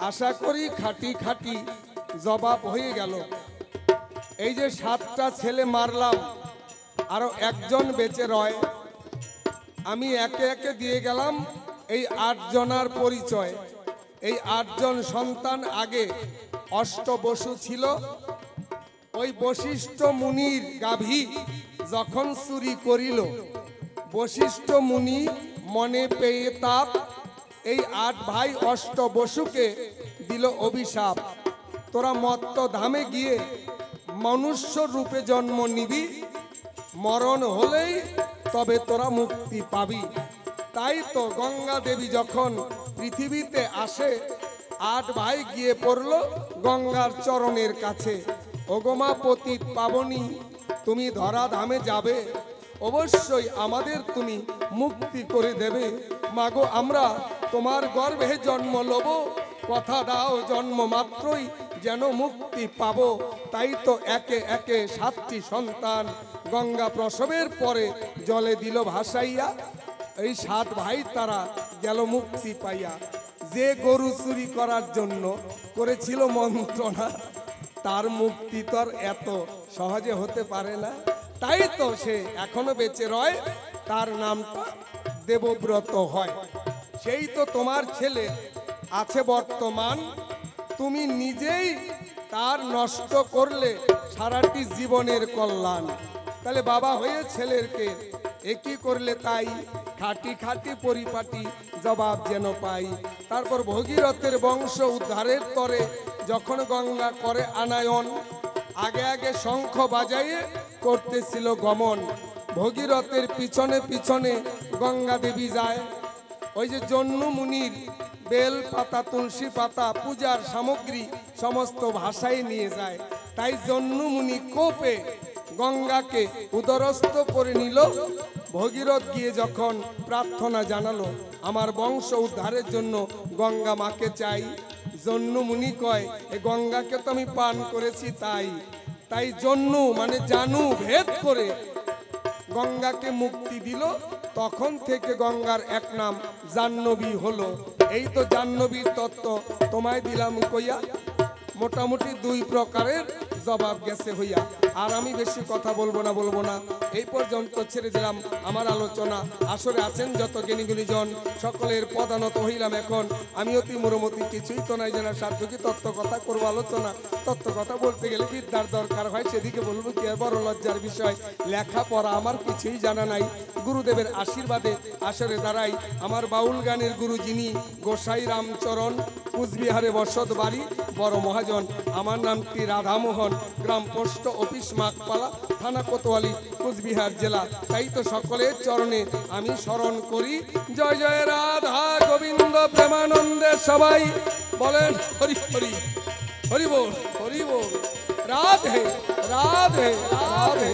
আশা করি খাঁটি খাঁটি জবাব হয়ে গেল। এই যে 7টা ছেলে মারলাম, আরো একজন বেঁচে রয়, আমি একে একে দিয়ে গেলাম এই 8 জনার পরিচয়। এই 8 জন সন্তান আগে অষ্টবসু ছিল। ওই বশিষ্ঠ মুনির গাভী যখন চুরি করিল, বশিষ্ঠ মুনি মনে পেয়ে তাপ এই 8 ভাই অষ্টবসুকে দিল অভিশাপ, তোরা মত্ত ধামে গিয়ে মনুষ্য রূপে জন্ম নিবি, মরণ হলেই তবে তোরা মুক্তি পাবি। তাই তো গঙ্গা দেবী যখন পৃথিবীতে আসে, 8 ভাই গিয়ে পড়ল গঙ্গার চরণের কাছে, ওগমা পতিত পাবনী তুমি ধরা ধামে যাবে, অবশ্যই আমাদের তুমি মুক্তি করে দেবে। মাগো আমরা তোমার গর্ভে জন্ম লব, কথা দাও জন্ম মাত্রই যেন মুক্তি পাবো। তাই তো একে একে 7টি সন্তান গঙ্গা প্রসবের পরে জলে দিল ভাসাইয়া। এই 7 ভাই তারা গেল মুক্তি পাইয়া। যে গরু চুরি করার জন্য করেছিল মন্ত্রণা, তার মুক্তি তো আর এত সহজে হতে পারে না। তাই তো সে এখনো বেঁচে রয়, তার নামটা দেবব্রত হয়। সেই তো তোমার ছেলে আছে বর্তমান, তুমি নিজেই তার নষ্ট করলে সারাটি জীবনের কল্যাণ। তাহলে বাবা হয়ে ছেলেরকে একই করলে তাই, খাটি খাটি পরিপাটি জবাব যেন পাই। তারপর ভগীরথের বংশ উদ্ধারের তরে যখন গঙ্গা করে আনায়ন, আগে আগে শঙ্খ বাজাইয়ে করতেছিল গমন। ভগীরথের পিছনে পিছনে গঙ্গা দেবী যায়। ওই যে জন্নু মুনির বেল পাতা তুলসী পাতা পূজার সামগ্রী সমস্ত ভাষায় নিয়ে যায়। তাই জন্নু মুনি কোপে গঙ্গাকে উদরস্থ করে নিল। ভগীরথ গিয়ে যখন প্রার্থনা জানালো, আমার বংশ উদ্ধারের জন্য গঙ্গা মাকে চাই। জন্নু মুনি কয়, এ গঙ্গাকে তো আমি পান করেছি তাই। তাই জন্নু মানে জানু ভেদ করে গঙ্গাকে মুক্তি দিল। তখন থেকে গঙ্গার এক নাম জাহ্নবী হলো। এই তো জাহ্নবীর তত্ত্ব তোমায় দিলাম কইয়া, মোটামুটি 2 প্রকারের জবাব গেছে হইয়া। আর আমি বেশি কথা বলবো না, এই পর্যন্ত ছেড়ে দিলাম আমার আলোচনা। আসরে আছেন যত জ্ঞানীগুণী জন, সকলের পদানত হইলাম এখন। আমি অতি মোরমতি, কিছুই তো নাই জানার সাধ্য কি তত্ত্ব কথা করবো আলোচনা। তত্ত্ব কথা বলতে গেলে বিদ্যার দরকার হয়, সেদিকে বলবো কি বড় লজ্জার বিষয়। লেখাপড়া আমার কিছুই জানা নাই, গুরুদেবের আশীর্বাদে আসরে দাঁড়াই। আমার বাউল গানের গুরু যিনি গোসাই রামচরণ, কুচবিহারে বসত বাড়ি, বড় মহাজন। আমার নামটি রাধামোহন, গ্রাম পোস্ট অফিস মাকপালা, থানা কোতোয়ালি, কুচবিহার জেলা। তাই তো সকলের চরণে আমি স্মরণ করি, জয় জয় রাধা গোবিন্দ প্রেমানন্দে সবাই বলেন হরি হরি, হরি বল হরি বল, রাধে রাধে রাধে।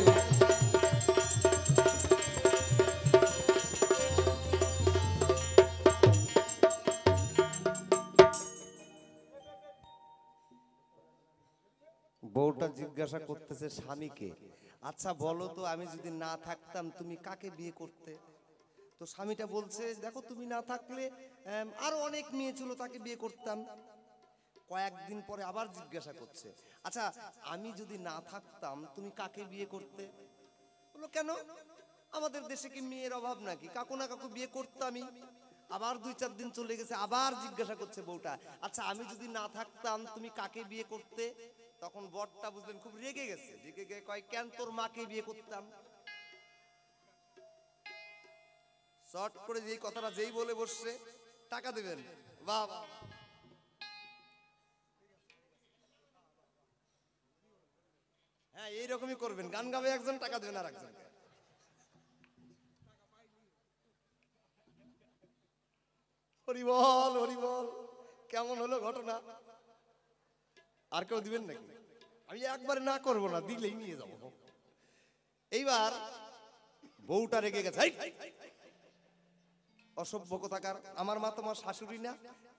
বউটা জিজ্ঞাসা করতেছে স্বামীকে, আচ্ছা বলো তো আমি যদি না থাকতাম তুমি কাকে বিয়ে করতে? তো স্বামীটা বলছে, দেখো তুমি না থাকলে আরো অনেক মেয়ে ছিল, তাকে বিয়ে করতাম। কয়েকদিন পরে আবার জিজ্ঞাসা করছে, আচ্ছা আমি যদি না থাকতাম তুমি কাকে বিয়ে করতে? বললো কেন, আমাদের দেশে কি মেয়ের অভাব নাকি, কাকু না কাকু বিয়ে করতামই। আবার 2-4 দিন চলে গেছে, আবার জিজ্ঞাসা করছে বউটা, আচ্ছা আমি যদি না থাকতাম তুমি কাকে বিয়ে করতে? তখন বরটা বুঝলেন খুব রেগে গেছে, রেগে গিয়ে কয়, কেন তোর মাকে বিয়ে করতাম। শর্ট করে যেই কথাটা যেই বলে বসছে, টাকা দেবেন, বাহ বাহ। হ্যাঁ এইরকমই করবেন, গান গাবে একজন, টাকা দেবেন আর একজন। হরি বল হরি বল। কেমন হলো ঘটনা? আর কেউ দিবেন নাকি? আমি একবারে না করবো না, দিলেই নিয়ে যাবো। এইবার বউটা রেগে গেছে, অসভ্য কোথাকার, আমার মা তোমার শাশুড়ি না?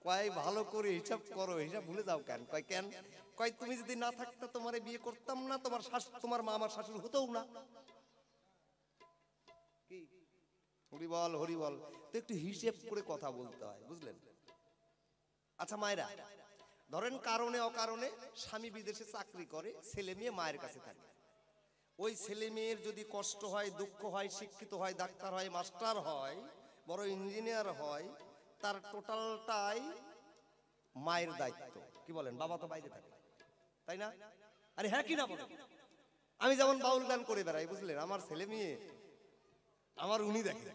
কয় ভালো করে হিসাব করো, হিসাব ভুলে যাও কেন? কয় কেন? কয় তুমি যদি না থাকতে তোমারে বিয়ে করতাম না, তোমার মা আমার শাশুড়ি হতেও না। কি হরি বল হরি বল। তো একটু হিসেব করে কথা বলতে হয়, বুঝলেন? আচ্ছা মায়েরা, ধরেন কারণে অকারণে স্বামী বিদেশে চাকরি করে, ছেলে মেয়ে মায়ের কাছে থাকে। ওই ছেলে মেয়ের যদি কষ্ট হয়, দুঃখ হয়, শিক্ষিত হয়, ডাক্তার হয়, মাস্টার হয়, বড় ইঞ্জিনিয়ার হয়, তার টোটালটাই মায়ের দায়িত্ব। কি বলেন? বাবা তো বাইরে থাকে, তাই না? আরে হ্যাঁ কি না বলেন? আমি যেমন বাউল গান করে বেড়াই, বুঝলেন, আমার ছেলে মেয়ে আমার উনি দেখে,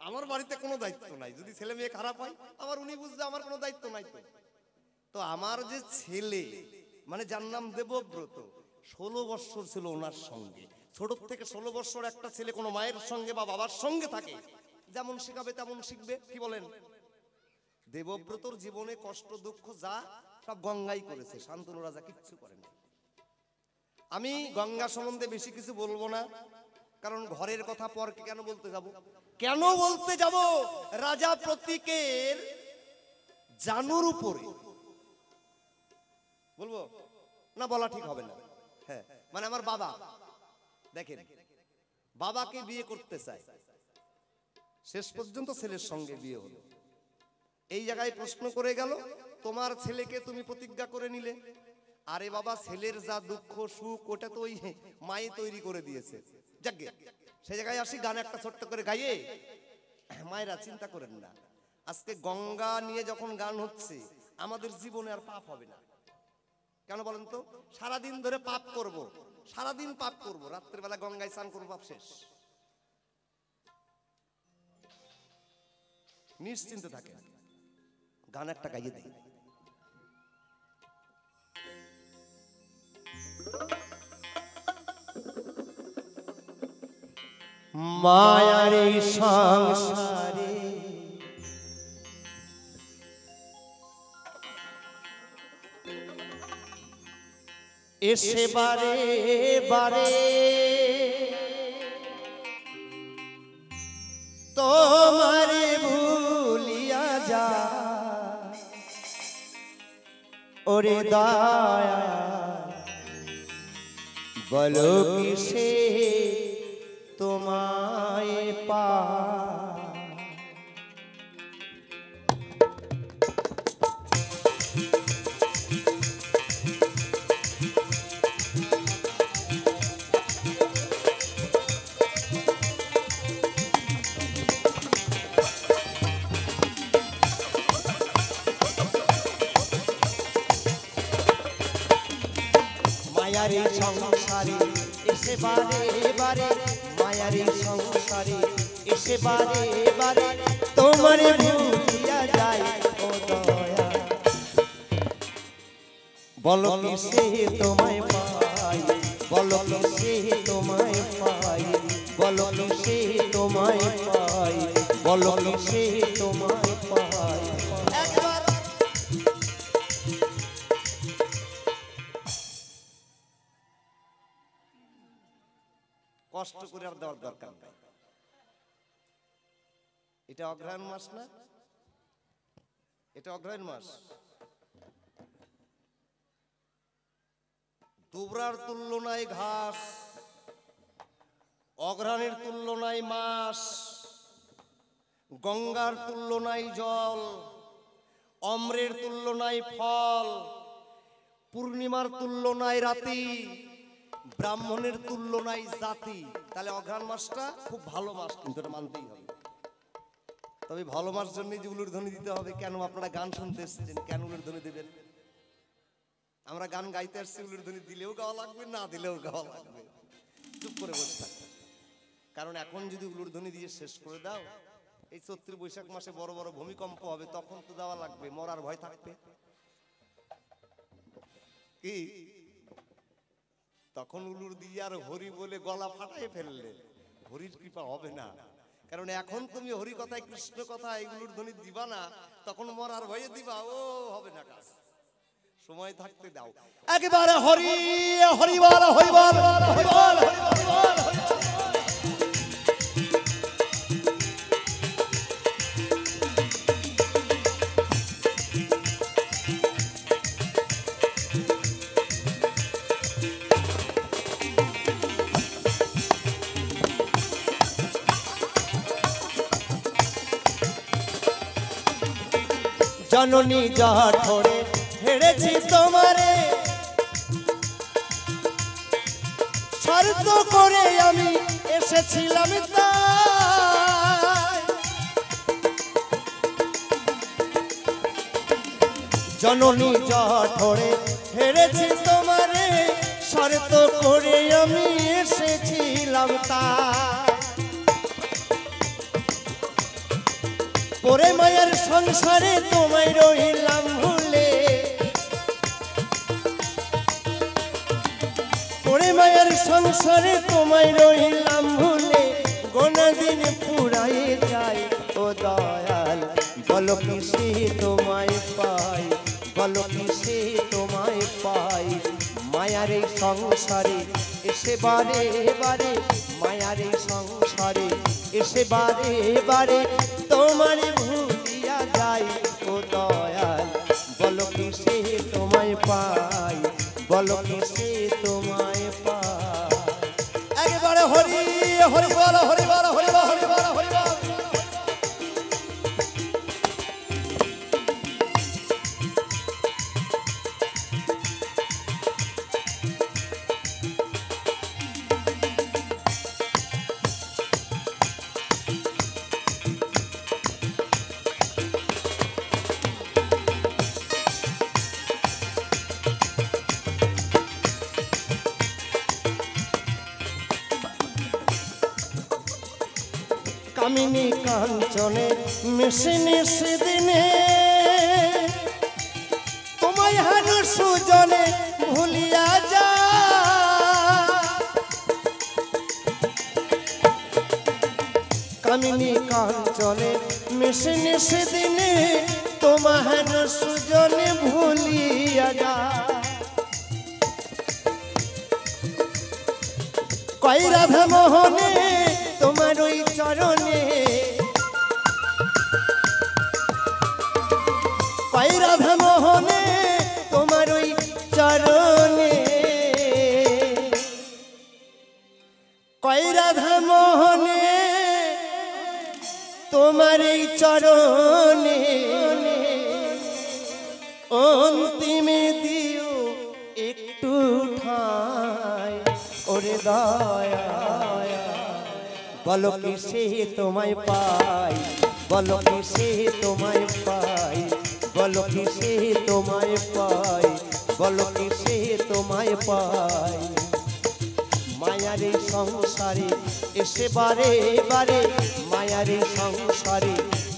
আমার বাড়িতে কোনো দায়িত্ব নাই। যদি ছেলে মেয়ে খারাপ হয় আমার উনি বুঝবে আমার কোনো দায়িত্ব নাই। তো তো আমার যে ছেলে, মানে যার নাম দেবব্রত, 16 বৎসর ছিল ওনার সঙ্গে। ছোট থেকে 16 বৎসর একটা ছেলে কোনো মায়ের সঙ্গে বা বাবার সঙ্গে থাকে, যেমন শেখাবে তেমন শিখবে। কি বলেন? দেবব্রতর জীবনে কষ্ট দুঃখ যা সব গঙ্গাই করেছে, শান্তনু রাজা কিচ্ছু করেন। আমি গঙ্গা সম্বন্ধে বেশি কিছু বলবো না, কারণ ঘরের কথা পর কেন বলতে যাব? কেন বলতে যাব? রাজা প্রতীকের জানুর উপরে বলবো না, বলা ঠিক হবে না। হ্যাঁ, মানে আমার বাবা, দেখেন, বাবাকে বিয়ে করতে চায়, শেষ পর্যন্ত ছেলের সঙ্গে বিয়ে হলো। এই জায়গায় প্রশ্ন করে গেল, তোমার ছেলেকে তুমি প্রতিজ্ঞা করে নিলে, আরে বাবা, ছেলের যা দুঃখ সুখ ওটা তো ওই মাই তৈরি করে দিয়েছে। যাকে সেই জায়গায় আসি, গান একটা ছোট্ট করে গাইয়ে। মায়েরা চিন্তা করেন না, আজকে গঙ্গা নিয়ে যখন গান হচ্ছে, আমাদের জীবনে আর পাপ হবে না। কেন বলেন তো? সারাদিন ধরে পাপ করব, সারাদিন পাপ করব, রাত্রের বেলা গঙ্গায় স্নান করবো, পাপ শেষ। নিশ্চিন্তে থাকেন, গান একটা গাইয়ে দিই। মায়ার এই সংসারে এসে বারে বারে তোমারে ভুলিয়া যা, ওরে দয়া বলো কিসে তোমায় পা। মায়ারি সংসারে এসে বারে বারে, মায়ারি সংসারে এসে বারে বারে তোমারে ভুলিয়া যায়, ও দয়া বলো কিসে তোমায় পাই, বলো কিসে তোমায় পাই, বলো কিসে তোমায় পাই, বলো কিসে তোমায় পাই। কষ্ট করে আর দেওয়ার দরকার নাই। এটা অগ্রহায়ণ মাস না? এটা অগ্রহায়ণ মাস। দুবরার তুল্য নাই ঘাস, অগ্রহায়ণের তুল্য নাই মাস, গঙ্গার তুল্য নাই জল, অম্রের তুল্য নাই ফল, পূর্ণিমার তুল্য নাই রাতি, ব্রাহ্মণের তুল্য নাই জাতি। তাহলে অঘ্রাণ মাসটা খুব ভালো মাস, কিন্তু এটা মানতেই হবে। তবে ভালো মাস জন্যই যে উলুর ধ্বনি দিতে হবে। কেন? আপনারা গান শুনতে এসেছেন, কেন উলুর ধ্বনি দেবেন? আমরা গান গাইতে আসছি, উলুর ধ্বনি দিলেও গাওয়া লাগবে, না দিলেও গাওয়া লাগবে। চুপ করে বসে থাকবে, কারণ এখন যদি উলুর ধ্বনি দিয়ে শেষ করে দাও, এই চৈত্র বৈশাখ মাসে বড় বড় ভূমিকম্প হবে, তখন তো দেওয়া লাগবে, মরার ভয় থাকবে। কি তখন উলুর দিয়ে আর হরি বলে গলা ফাটাই ফেললে হরির কৃপা হবে না। কারণ এখন তুমি হরি কথায় কৃষ্ণ কথায় এগুলোর ধ্বনি দিবা না, তখন মরার ভয়ে দিবা, ও হবে না কাজ। সময় থাকতে দাও, একেবারে হরি হরি বল, হরি বল, হরি বল, হরি বল। জননী জঠরে হেরেছি তোমারে, শর্ত করে আমি এসেছিলাম তাই, জননী জঠরে হেরেছি তোমারে, শর্ত করে আমি এসেছিলাম তাই। পরে মায়ের সংসারে তোমায় রইলাম ভুলে, পরে মায়ের সংসারে তোমায় রইলাম ভুলে, গোনা দিন পুরাই যায় ও দয়াল, বলো কিসে তোমায় পাই, বলো কিসে তোমায় পাই। মায়ার এই সংসারে এসে বারে বারে, মায়ার এই সংসারে এসে বারে বারে, তোমার ভুলিয়া যাই ও দয়াল, বলো কিসে তোমায় পাই, বলো কিসে তোমায় পাই। একবারে হরি হরি বল, হরি বল, হরি বল, হরি বল, হরি বল। কামিনী কাঞ্চনে মিশিনি সেদিনে, তোমায় হারু সুজনে ভুলিয়া যা। কামিনী কাঞ্চনে মিশিনি সেদিনে, তোমায় হারু সুজনে ভুলিয়া যা। কই রাধা মোহনে তোমার ওই চরণে, কই রাধা মোহনে তোমার ওই চরণে, কই রাধা মোহনে তোমার এই চরণে, অন্তিমে দিও একটু ঠাঁই ওরে দয়া, বলো কিসে তোমায় পাই, বলো কিসে তোমায় পাই, বলো কিসে তোমায় পাই, বলো কিসে তোমায় পাই। মায়ার এই সংসারে এসে বারে বারে, মায়ার এই সংসারে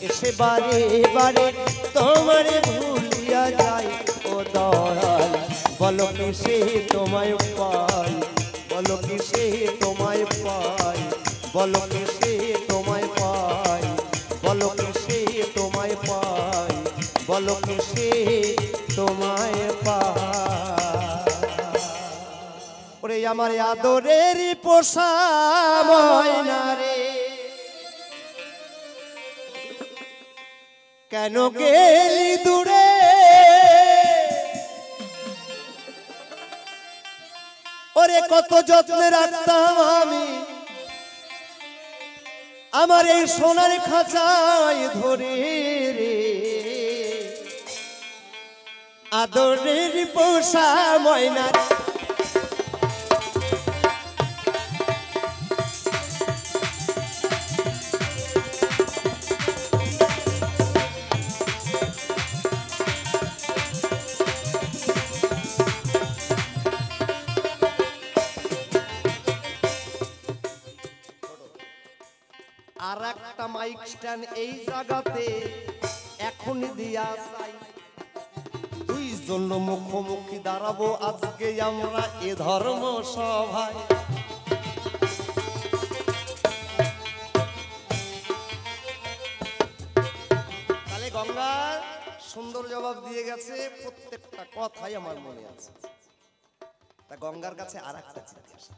এসে বারে বারে, তোমার ভুলিয়া যাই ও দয়াল, বলো কিসে তোমায় পাই, বলো কিসে তোমায় পাই, বলো কিসে তোমায় পাই, বলো কিসে তোমায় পাই, বলো কিসে তোমায় পাই। ওরে আমার আদরের পোষা ময়না রে, কেন গেলি দূরে, ওরে কত যত্নে রাখতাম আমি আমার এই সোনার খাঁচায় ধরে রে, আদরের পোষা ময়না। আর একটা মাইক স্ট্যান্ড এই জায়গাতে এখন দিয়া চাই, তুই জন্য মুখোমুখি দাঁড়াবো আজকে আমরা এ ধর্ম সভায়। তাহলে গঙ্গা সুন্দর জবাব দিয়ে গেছে, প্রত্যেকটা কথাই আমার মনে আছে। তা গঙ্গার কাছে আর একটা জিজ্ঞাসা,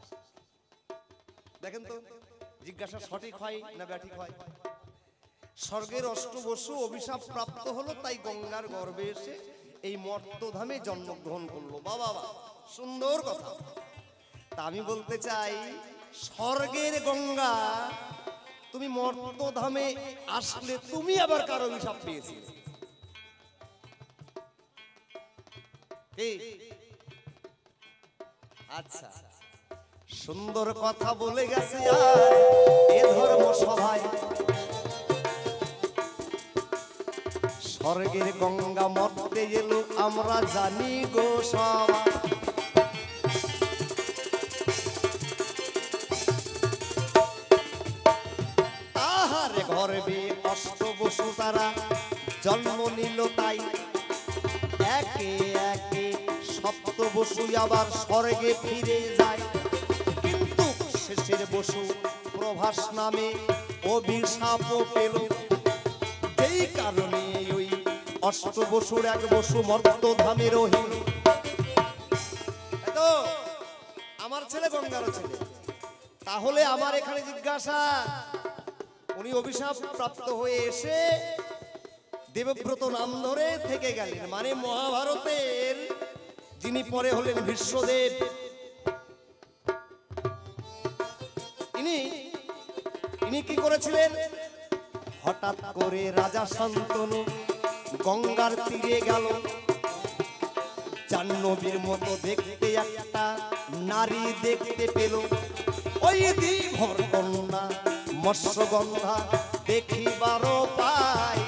দেখেন তো জিজ্ঞাসা সঠিক হয় না ব্যাঠিক হয়। স্বর্গের অষ্টবসু অভিশাপ প্রাপ্ত হলো, তাই গঙ্গার গর্ভে এসে এই মর্তধামে জন্মগ্রহণ করলো। বাবা সুন্দর কথা। তা আমি বলতে চাই, স্বর্গের গঙ্গা তুমি মর্তধামে আসলে তুমি আবার কার অভিশাপ পেয়েছিলে? আচ্ছা, সুন্দর কথা বলে গেছে আর এ ধর্ম সভায়। স্বর্গের গঙ্গা মরতে এলো আমরা জানি গো সবাই। তাহার গর্ভে অষ্টবসু তারা জন্ম নিল তাই, একে একে সপ্তবসু আবার স্বর্গে ফিরে যায়। কিন্তু শেষের বসু প্রভাস নামে অভিশাপ পেল, যেই কারণে ওই অষ্টবসুর এক বসু মর্তধামে রহিল। তো আমার ছেলে গঙ্গার ছেলে, তাহলে আমার এখানে জিজ্ঞাসা, উনি অভিশাপ প্রাপ্ত হয়ে এসে দেবব্রত নাম ধরে থেকে গেলেন, মানে মহাভারতের যিনি পরে হলেন ভীষ্মদেব, ইনি কি করেছিলেন? হঠাৎ করে রাজা শান্তনু গঙ্গার তীরে গেল, জাহ্নবীর মতো দেখতে একটা নারী দেখতে পেল। ওই দিভর কন্যা মৎস্যগন্ধা দেখিবারও পায়,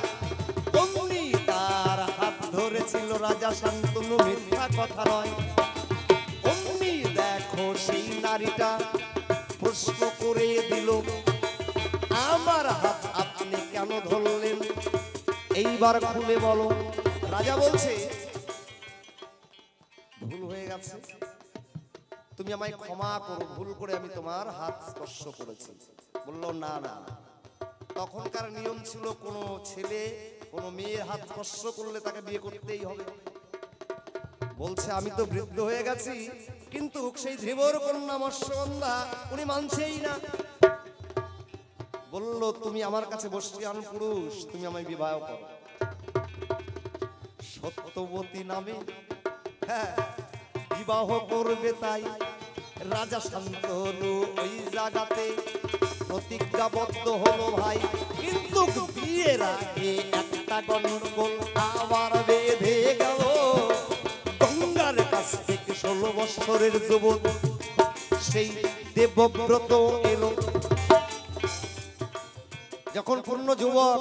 অমনি তার হাত ধরেছিল রাজা শান্তনু, মিথ্যা কথা নয়। অমনি দেখো সেই নারীটা প্রশ্ন করে দিল, আমার হাত আপনি কেন ধরলেন? এইবার খুলে বলো। রাজা বলছে, ভুল হয়ে গেছে, তুমি আমায় ক্ষমা করো, ভুল করে আমি তোমার হাত স্পর্শ করেছি। বলল না না, তখনকার নিয়ম ছিল কোনো ছেলে কোনো মেয়ের হাত স্পর্শ করলে তাকে বিয়ে করতেই হবে। বলছে আমি তো বৃদ্ধ হয়ে গেছি, কিন্তু সেই ধীবর কন্যা মৎস্যগন্ধা উনি মানছেই না। বলল তুমি আমার কাছে বর্ষিয়ান পুরুষ, তুমি আমায় বিবাহ করো। সত্যবতী নামে হ্যাঁ বিবাহ করবে, তাই রাজা শান্তনু ওই জায়গাতে প্রতিজ্ঞাবদ্ধ হলো ভাই। কিন্তু বিয়ের আগে একটা গন্ডগোল আবার বেঁধে গেল। গঙ্গার কাছ থেকে 16 বৎসরের যুবক সেই দেবব্রত এলো। যখন পূর্ণ যুবক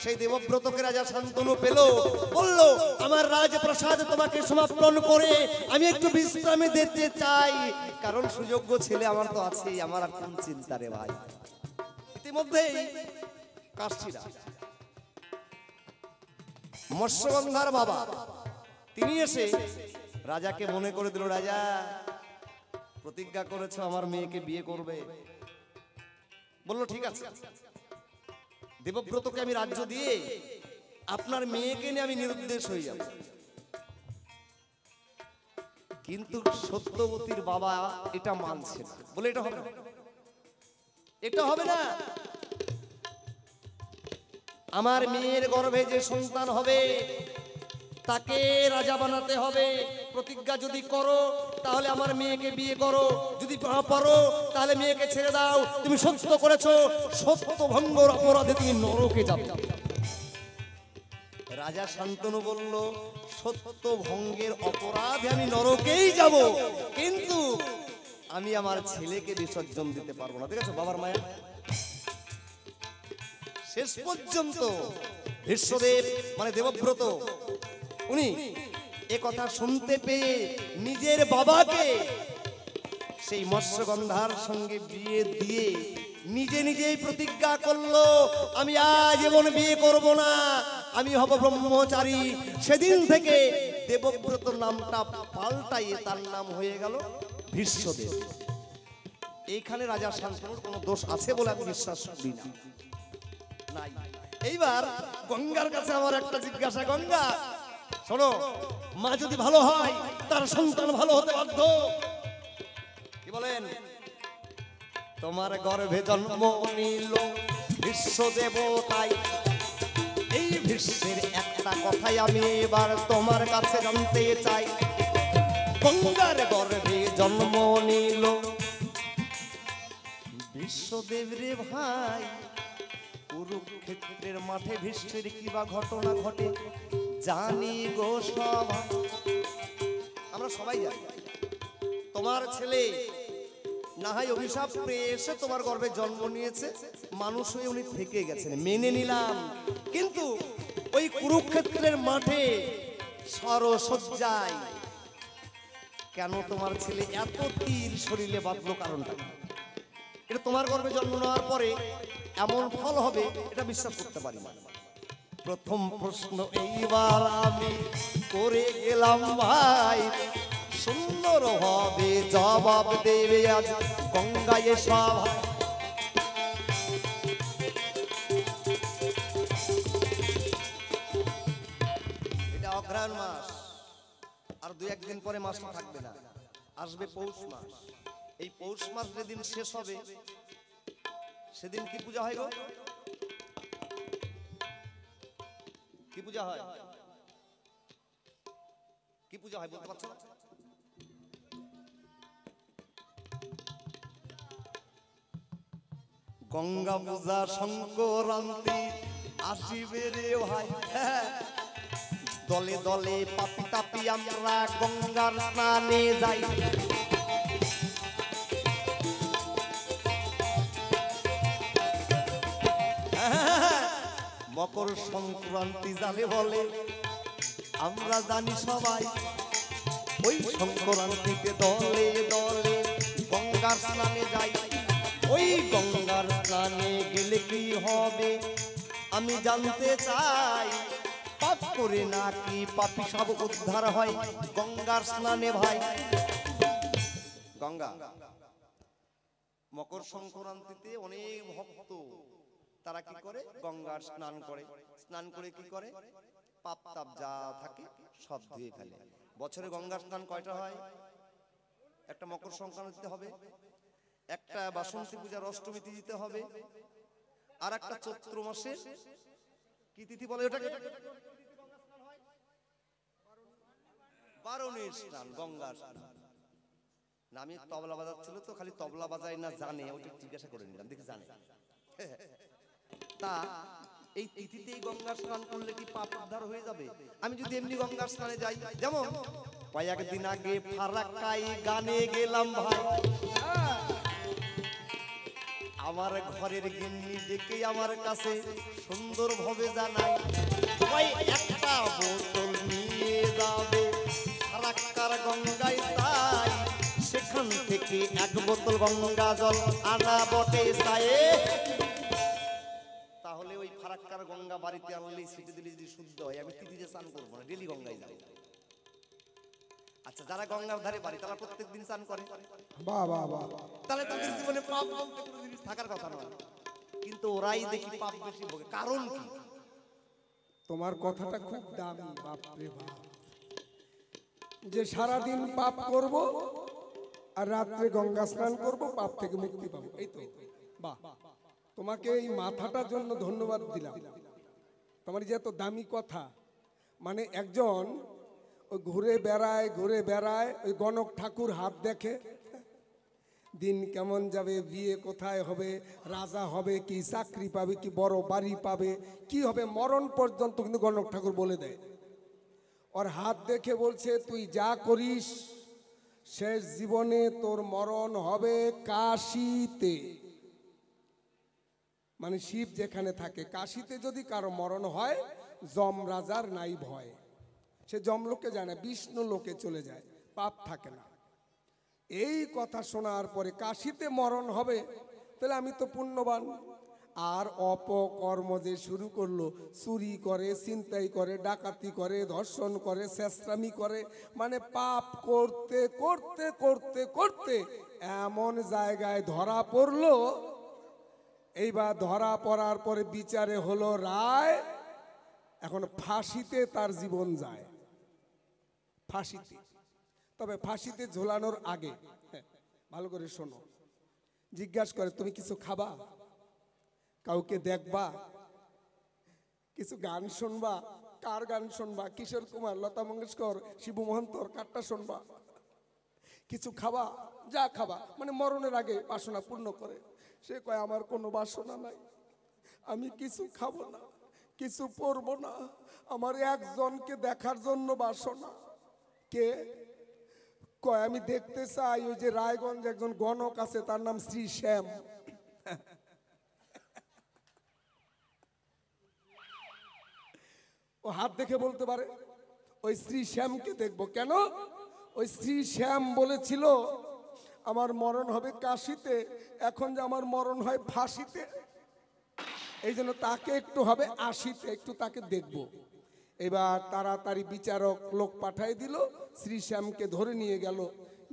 সেই দেবব্রতকে রাজা শান্তনু পেল, বলল আমার রাজপ্রাসাদ তোমাকে সমাপন করে আমি একটু বিশ্রামে দিতে চাই, কারণ সুযোগ্য ছেলে আমার তো আছেই, আমার আর কোন চিন্তা রে ভাই। ইতিমধ্যেই কাশীরা মৎস্যগন্ধার বাবা তিনি এসে রাজাকে মনে করে দিল, রাজা প্রতিজ্ঞা করেছো আমার মেয়েকে বিয়ে করবে। বলল ঠিক আছে, দেবব্রতকে আমি রাজ্য দিয়ে আপনার মেয়েকে নিয়ে আমি নিরুদ্দেশ হয়ে যাব। কিন্তু সত্যবতীর বাবা এটা মানছে না, বলে এটা হবে না, এটা হবে না। আমার মেয়ের গর্ভে যে সন্তান হবে তাকে রাজা বানাতে হবে। প্রতিজ্ঞা যদি করো তাহলে আমার মেয়েকে বিয়ে করো, যদি না পারো তাহলে মেয়েকে ছেড়ে দাও। তুমি সত্য করেছো, সত্য ভঙ্গর অপরাধে তুমি নরকে যাবে। রাজা শান্তনু বলল, সত্য ভঙ্গের অপরাধে আমি নরকেই যাব, কিন্তু আমি আমার ছেলেকে বিসর্জন দিতে পারবো না। ঠিক আছে বাবার মায়া। শেষ পর্যন্ত ভীষ্মদেব মানে দেবব্রত উনি এ কথা শুনতে পেয়ে নিজের বাবাকে সেই মৎস্যগন্ধার সঙ্গে বিয়ে দিয়ে নিজে নিজেই প্রতিজ্ঞা করলো, আমি আজীবন বিয়ে করব না, আমি হব ব্রহ্মচারী। সেদিন থেকে দেবব্রত নামটা পাল্টাইয়ে তার নাম হয়ে গেল ভীষ্মদেব। এইখানে রাজা শান্তনুর কোনো দোষ আছে বলে আমি বিশ্বাস করি না। নাই। এইবার গঙ্গার কাছে আমার একটা জিজ্ঞাসা, গঙ্গা শোনো, মা যদি ভালো হয় তার সন্তান ভালো হতে বাধ্য। কি বলেন? তোমার গর্ভে জন্ম নিল বিশ্বদেবতাই, এই বিশ্বের একটা কথাই আমি এবার তোমার কাছে জানতে চাই। গঙ্গার গর্ভে জন্ম নিল বিশ্বদেব রে ভাই, কুরুক্ষেত্রের মাঠে ভীষ্মের কিবা ঘটনা ঘটে জানি গো সবাই। আমরা সবাই জানি তোমার ছেলে না হয় অভিশাপ পেয়ে এসে তোমার গর্ভে জন্ম নিয়েছে, মানুষ হয়ে উনি থেকে গেছেন, মেনে নিলাম। কিন্তু ওই কুরুক্ষেত্রের মাঠে সরসজ্জায় কেন তোমার ছেলে এত তীর শরীরে বাঁধলো কারণটা কি? এটা তোমার গর্ভে জন্ম নেওয়ার পরে এমন ফল হবে এটা বিশ্বাস করতে পারি না। প্রথম প্রশ্ন এইবার আমি করে গেলাম ভাই, সুন্দর হবে জবাব দেবে আজ গঙ্গায় সবাই। এটা অগ্রহায়ণ মাস, আর দুই একদিন পরে মাসটা থাকবে না, আসবে পৌষ মাস। এই পৌষ মাস যেদিন শেষ হবে সেদিন কি পূজা হয় গো? কি পূজা হয়? কি পূজা হয় বলতে পারছো না? গঙ্গা পূজা সংক্রান্তি আসিবে রে ভাই। দলে দলে পাপি তাপি আমরা গঙ্গার স্নানে যাই। মকর সংক্রান্তি জালে বলে আমরা জানি সবাই, ওই সংক্রান্তিতে দলে দলে গঙ্গার স্নানে যাই। ওই গঙ্গার স্নানে গেলে কি হবে আমি জানতে চাই, পাপ করে নাকি পাপী সব উদ্ধার হয় গঙ্গার স্নানে ভাই। গঙ্গা মকর সংক্রান্তিতে অনেক ভক্ত তারা কি করে গঙ্গার স্নান করে, স্নান করে কি করে পাপ তাপ যা থাকে সব ধুয়ে ফেলে। বছরে গঙ্গার স্নান কয়টা হয়? একটা মকর সংক্রান্তিতে হবে, একটা বাসন্তী পূজার অষ্টমী তিথিতে হবে, আর একটা চৈত্র মাসের কি তিথি বলে ওটাকে? বারণের স্নান, গঙ্গার স্নান। না আমি তবলা বাজাচ্ছিল তো খালি তবলা বাজায় না জানে, ওটা জিজ্ঞাসা করে নিলাম দেখি জানে। তা এই তিথিতেই গঙ্গার স্নান করলে কি পাপ উদ্ধার হয়ে যাবে? আমি যদি এমনি গঙ্গার স্নানে যাই, যেমন কয়েকদিন আগে ফারাক্কাই গানে গেলাম ভাই, আমার ঘরের গিন্নি ডেকে আমার কাছে সুন্দর ভাবে জানাই ওই একটা বোতল নিয়ে যাবে ফারাক্কার গঙ্গায়, তাই সেখান থেকে এক বোতল গঙ্গা জল আনা বটে চাই। তাহলে ওই ফারাক্কার গঙ্গা বাড়িতে আনলেই সিটি দিলে যদি শুদ্ধ হয়, আমি তিথিতে স্নান করবো না, ডেলি গঙ্গায় যাবো। আচ্ছা যারা গঙ্গার ধারে বাড়ি তারা প্রত্যেকদিন স্নান করে, বাহ বাহ বাহ, তাহলে তাদের জীবনে পাপ বলতে কোনো জিনিস থাকার কথা নয়, কিন্তু ওরাই দেখি পাপ বেশি ভোগে। কারণ কি? তোমার কথাটা খুব দামি বাপ রে বাপ, যে সারাদিন পাপ করব আর রাত্রে গঙ্গা স্নান করব, পাপ থেকে মুক্তি পাবো, এই তো বাহ। তোমাকে এই মাথাটার জন্য ধন্যবাদ দিলাম, তোমার যে এত দামি কথা। মানে একজন ওই ঘুরে বেড়ায় ওই গণক ঠাকুর হাত দেখে, দিন কেমন যাবে, বিয়ে কোথায় হবে, রাজা হবে কি, চাকরি পাবে কি, বড় বাড়ি পাবে কি হবে, মরণ পর্যন্ত কিন্তু গণক ঠাকুর বলে দেয়। ওর হাত দেখে বলছে তুই যা করিস শেষ জীবনে তোর মরণ হবে কাশীতে। মানে শিব যেখানে থাকে কাশীতে যদি কারো মরণ হয় যম রাজার নাই ভয়, সে যমলোকে যায় না, বিষ্ণু লোকে চলে যায়, পাপ থাকে না। এই কথা শোনার পরে কাশীতে মরণ হবে, তাহলে আমি তো পুণ্যবান। আর অপকর্ম যে শুরু করলো, চুরি করে, ছিনতাই করে, ডাকাতি করে, ধর্ষণ করে, শেষরামি করে, মানে পাপ করতে করতে করতে করতে এমন জায়গায় ধরা পড়লো। এইবার ধরা পড়ার পরে বিচারে হলো রায়, এখন ফাঁসিতে তার জীবন যায়, ফাঁসিতে। তবে ফাঁসিতে ঝোলানোর আগে ভালো করে শোনো, জিজ্ঞাসা করে তুমি কিছু খাবা, কাউকে দেখবা, কিছু গান শুনবা, কার গান শুনবা, কিশোর কুমার, লতা মঙ্গেশকর, শিবু মহন্তর, কারটা শুনবা, কিছু খাবা, যা খাবা, মানে মরণের আগে বাসনা পূর্ণ করে। সে কয় আমার কোনো বাসনা নাই, আমি কিছু খাবো না, কিছু পরবো না, আমার একজনকে দেখার জন্য বাসনা। কে? কয় আমি দেখতে চাই ওই যে রায়গঞ্জ একজন গণক আছে, তার নাম শ্রী শ্যাম। ও হাত দেখে বলতে পারে ওই শ্রী শ্যামকে দেখবো কেন? ওই শ্রী শ্যাম বলেছিল আমার মরণ হবে কাশিতে, এখন যে আমার মরণ হয় ফাঁসিতে, এই জন্য তাকে একটু হবে আশিতে, একটু তাকে দেখবো। এবার তাড়াতাড়ি বিচারক লোক পাঠাই দিল, শ্রী শ্যামকে ধরে নিয়ে গেল,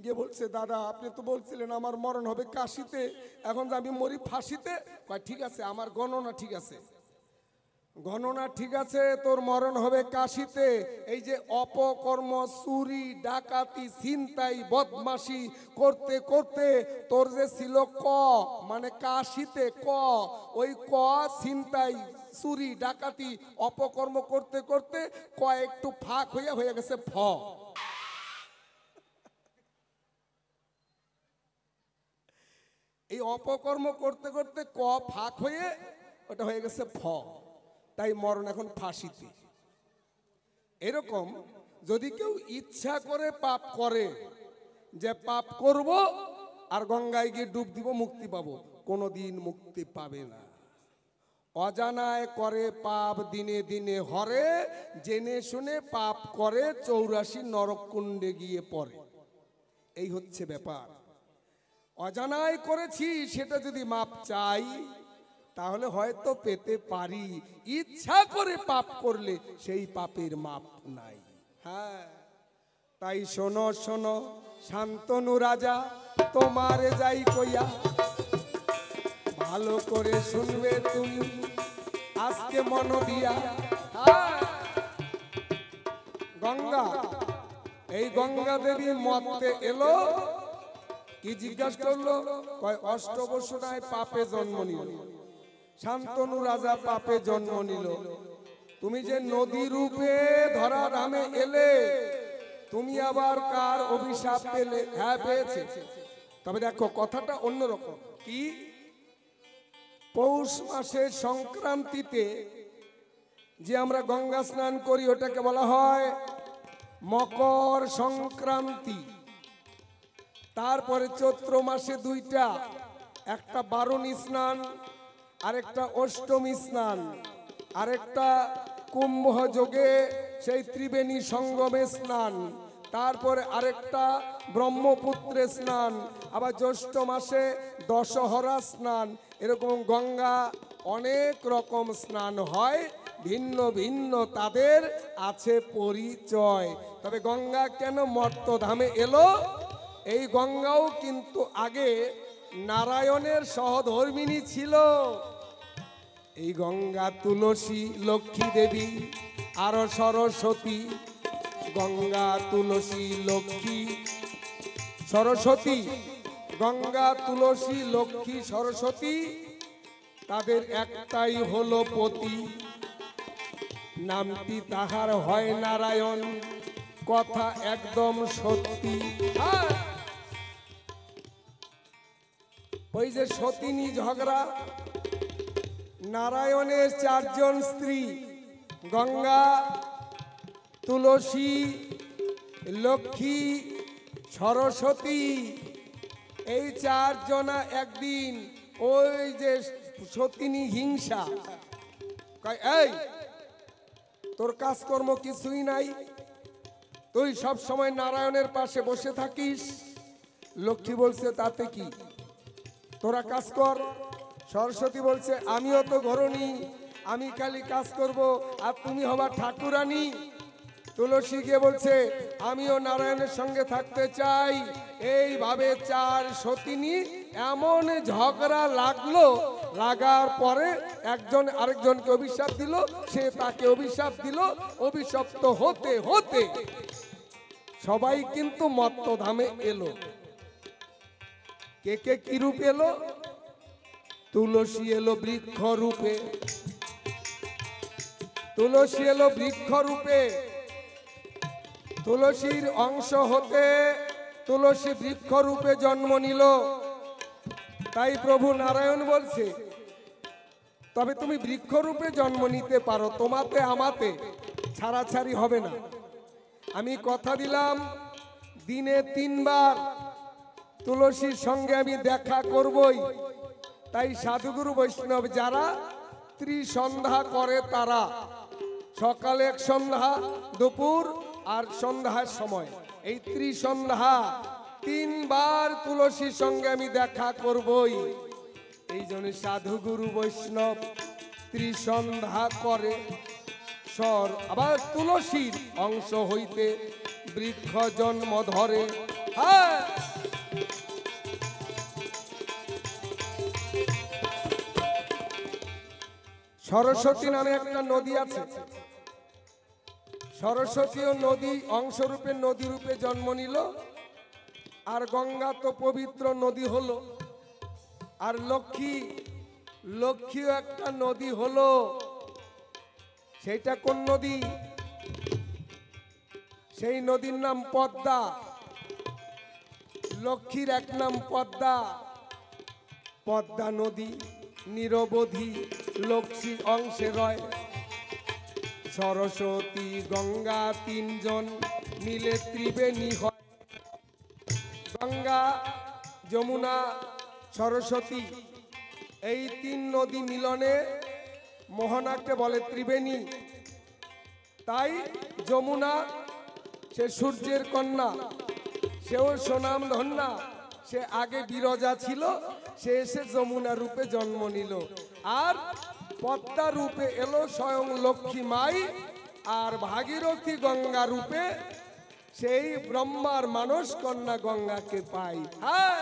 গিয়ে বলছে দাদা আপনি তো বলছিলেন আমার মরণ হবে কাশিতে, এখন যে আমি মরি ফাঁসিতে। কয় ঠিক আছে, আমার গণনা ঠিক আছে, গণনা ঠিক আছে, তোর মরণ হবে কাশিতে। এই যে অপকর্ম, চুরি, ডাকাতি, ছিনতাই, বদমাশি করতে করতে তোর যে ছিল ক, মানে কাশিতে ক, ওই ক ছিনতাই, চুরি, ডাকাতি, অপকর্ম করতে করতে ক একটু ফাঁক হয়ে গেছে ফ। এই অপকর্ম করতে করতে ক ফাঁক হয়ে ওটা হয়ে গেছে ফ, তাই মরণ এখন ফাঁসিতে। এরকম যদি কেউ ইচ্ছা করে পাপ করে, যে পাপ করব আর গঙ্গায় গিয়ে ডুব দিব মুক্তি পাবো, কোনোদিন মুক্তি পাবে না। অজানায় করে পাপ দিনে দিনে হরে, জেনে শুনে পাপ করে 84 নরককুণ্ডে গিয়ে পড়ে। এই হচ্ছে ব্যাপার। অজানায় করেছি সেটা যদি মাপ চাই তাহলে হয়তো পেতে পারি, ইচ্ছা করে পাপ করলে সেই পাপের মাপ নাই। হ্যাঁ, তাই শোনো শোনো শান্তনু রাজা, তোমার যাই কইয়া, ভালো করে শুনবে তুমি আজকে মন দিয়া। গঙ্গা, এই গঙ্গা দেবী মরতে এলো, কি জিজ্ঞাসা করলো? কয় অষ্টবসুনায় পাপে জন্ম নিল, শান্তনু রাজা পাপে জন্ম নিল, তুমি যে নদী রূপে ধরা নামে এলে, তুমি আবার কার অভিশাপ পেলে? হ্যাঁ পেয়েছে, তবে দেখো কথাটা অন্যরকম। কি? পৌষ মাসের সংক্রান্তিতে যে আমরা গঙ্গা স্নান করি ওটাকে বলা হয় মকর সংক্রান্তি। তারপরে চৈত্র মাসে দুইটা, একটা বারুণী স্নান, আরেকটা অষ্টমী স্নান, আরেকটা কুম্ভ যোগে সেই ত্রিবেণী সঙ্গমে স্নান, তারপরে আরেকটা ব্রহ্মপুত্রে স্নান, আবার জ্যৈষ্ঠ মাসে দশহরা স্নান। এরকম গঙ্গা অনেক রকম স্নান হয়, ভিন্ন ভিন্ন তাদের আছে পরিচয়। তবে গঙ্গা কেন মর্তধামে এলো? এই গঙ্গাও কিন্তু আগে নারায়ণের সহধর্মিণী ছিল। এই গঙ্গা তুলসী, লক্ষ্মী দেবী আর সরস্বতী, গঙ্গা তুলসী লক্ষ্মী সরস্বতী, গঙ্গা তুলসী লক্ষ্মী সরস্বতী, তাদের একটাই হলো পতি, নামটি তাহার হয় নারায়ণ, কথা একদম সত্যি। ওই যে সতিনী ঝগড়া, নারায়ণের 4 জন স্ত্রী, গঙ্গা, তুলসী, লক্ষ্মী, সরস্বতী, এই 4 জনা একদিন ওই যে সতিনী হিংসা, কয় এই তোর কাজকর্ম কিছুই নাই, তুই সব সময় নারায়ণের পাশে বসে থাকিস। লক্ষ্মী বলছে তাতে কি, তোরা কাজ কর। সরস্বতী বলছে আমিও তো ঘরণী, আমি খালি কাজ করব আর তুমি হবা ঠাকুরানী। তুলসী গিয়ে বলছে আমিও নারায়ণের সঙ্গে থাকতে চাই। এইভাবে 4 সতিনী এমন ঝগড়া লাগলো, লাগার পরে একজন আরেকজনকে অভিশাপ দিল, সে তাকে অভিশাপ দিল, অভিশপ্ত হতে হতে সবাই কিন্তু মত্তধামে এলো। কে কে কি রূপ এলো? তুলসী এলো বৃক্ষ রূপে, তুলসী এলো বৃক্ষ রূপে, তুলসীর অংশ হতে তুলসী বৃক্ষ রূপে জন্ম নিল। তাই প্রভু নারায়ণ বলছে তবে তুমি বৃক্ষ রূপে জন্ম নিতে পারো, তোমাতে আমাতে ছাড়াছাড়ি হবে না। আমি কথা দিলাম দিনে 3 বার তুলসীর সঙ্গে আমি দেখা করবই। তাই সাধুগুরু বৈষ্ণব যারা ত্রিসন্ধ্যা করে তারা সকালে এক সন্ধ্যা, দুপুর আর সন্ধ্যার সময়, এই ত্রিসন্ধ্যা 3 বার তুলসীর সঙ্গে আমি দেখা করবই। এই জন্য সাধু গুরু বৈষ্ণব ত্রিসন্ধ্যা করে। স্বর আবার তুলসীর অংশ হইতে বৃক্ষ জন্ম ধরে। হ্যাঁ, সরস্বতী নামে একটা নদী আছে। সরস্বতীও নদী অংশরূপে নদী রূপে জন্ম নিল। আর গঙ্গা তো পবিত্র নদী হলো। আর লক্ষ্মীও একটা নদী হলো। সেইটা কোন নদী? সেই নদীর নাম পদ্মা। লক্ষ্মীর এক নাম পদ্মা। পদ্মা নদী নিরবধি লক্ষ্মী অংশে রয়। সরস্বতী গঙ্গা 3 জন মিলে ত্রিবেণী হয়। গঙ্গা, যমুনা, সরস্বতী এই 3 নদী মিলনে মোহনাকে বলে ত্রিবেণী। তাই যমুনা সে সূর্যের কন্যা, সেও সুনাম ধন্যা। সে আগে বিরজা ছিল, সে এসে যমুনা রূপে জন্ম নিল। আর পদ্মা রূপে এলো স্বয়ং লক্ষ্মী মাই। আর ভাগীরথী গঙ্গা রূপে সেই ব্রহ্মার মানস কন্যা গঙ্গাকে পাই। হ্যাঁ,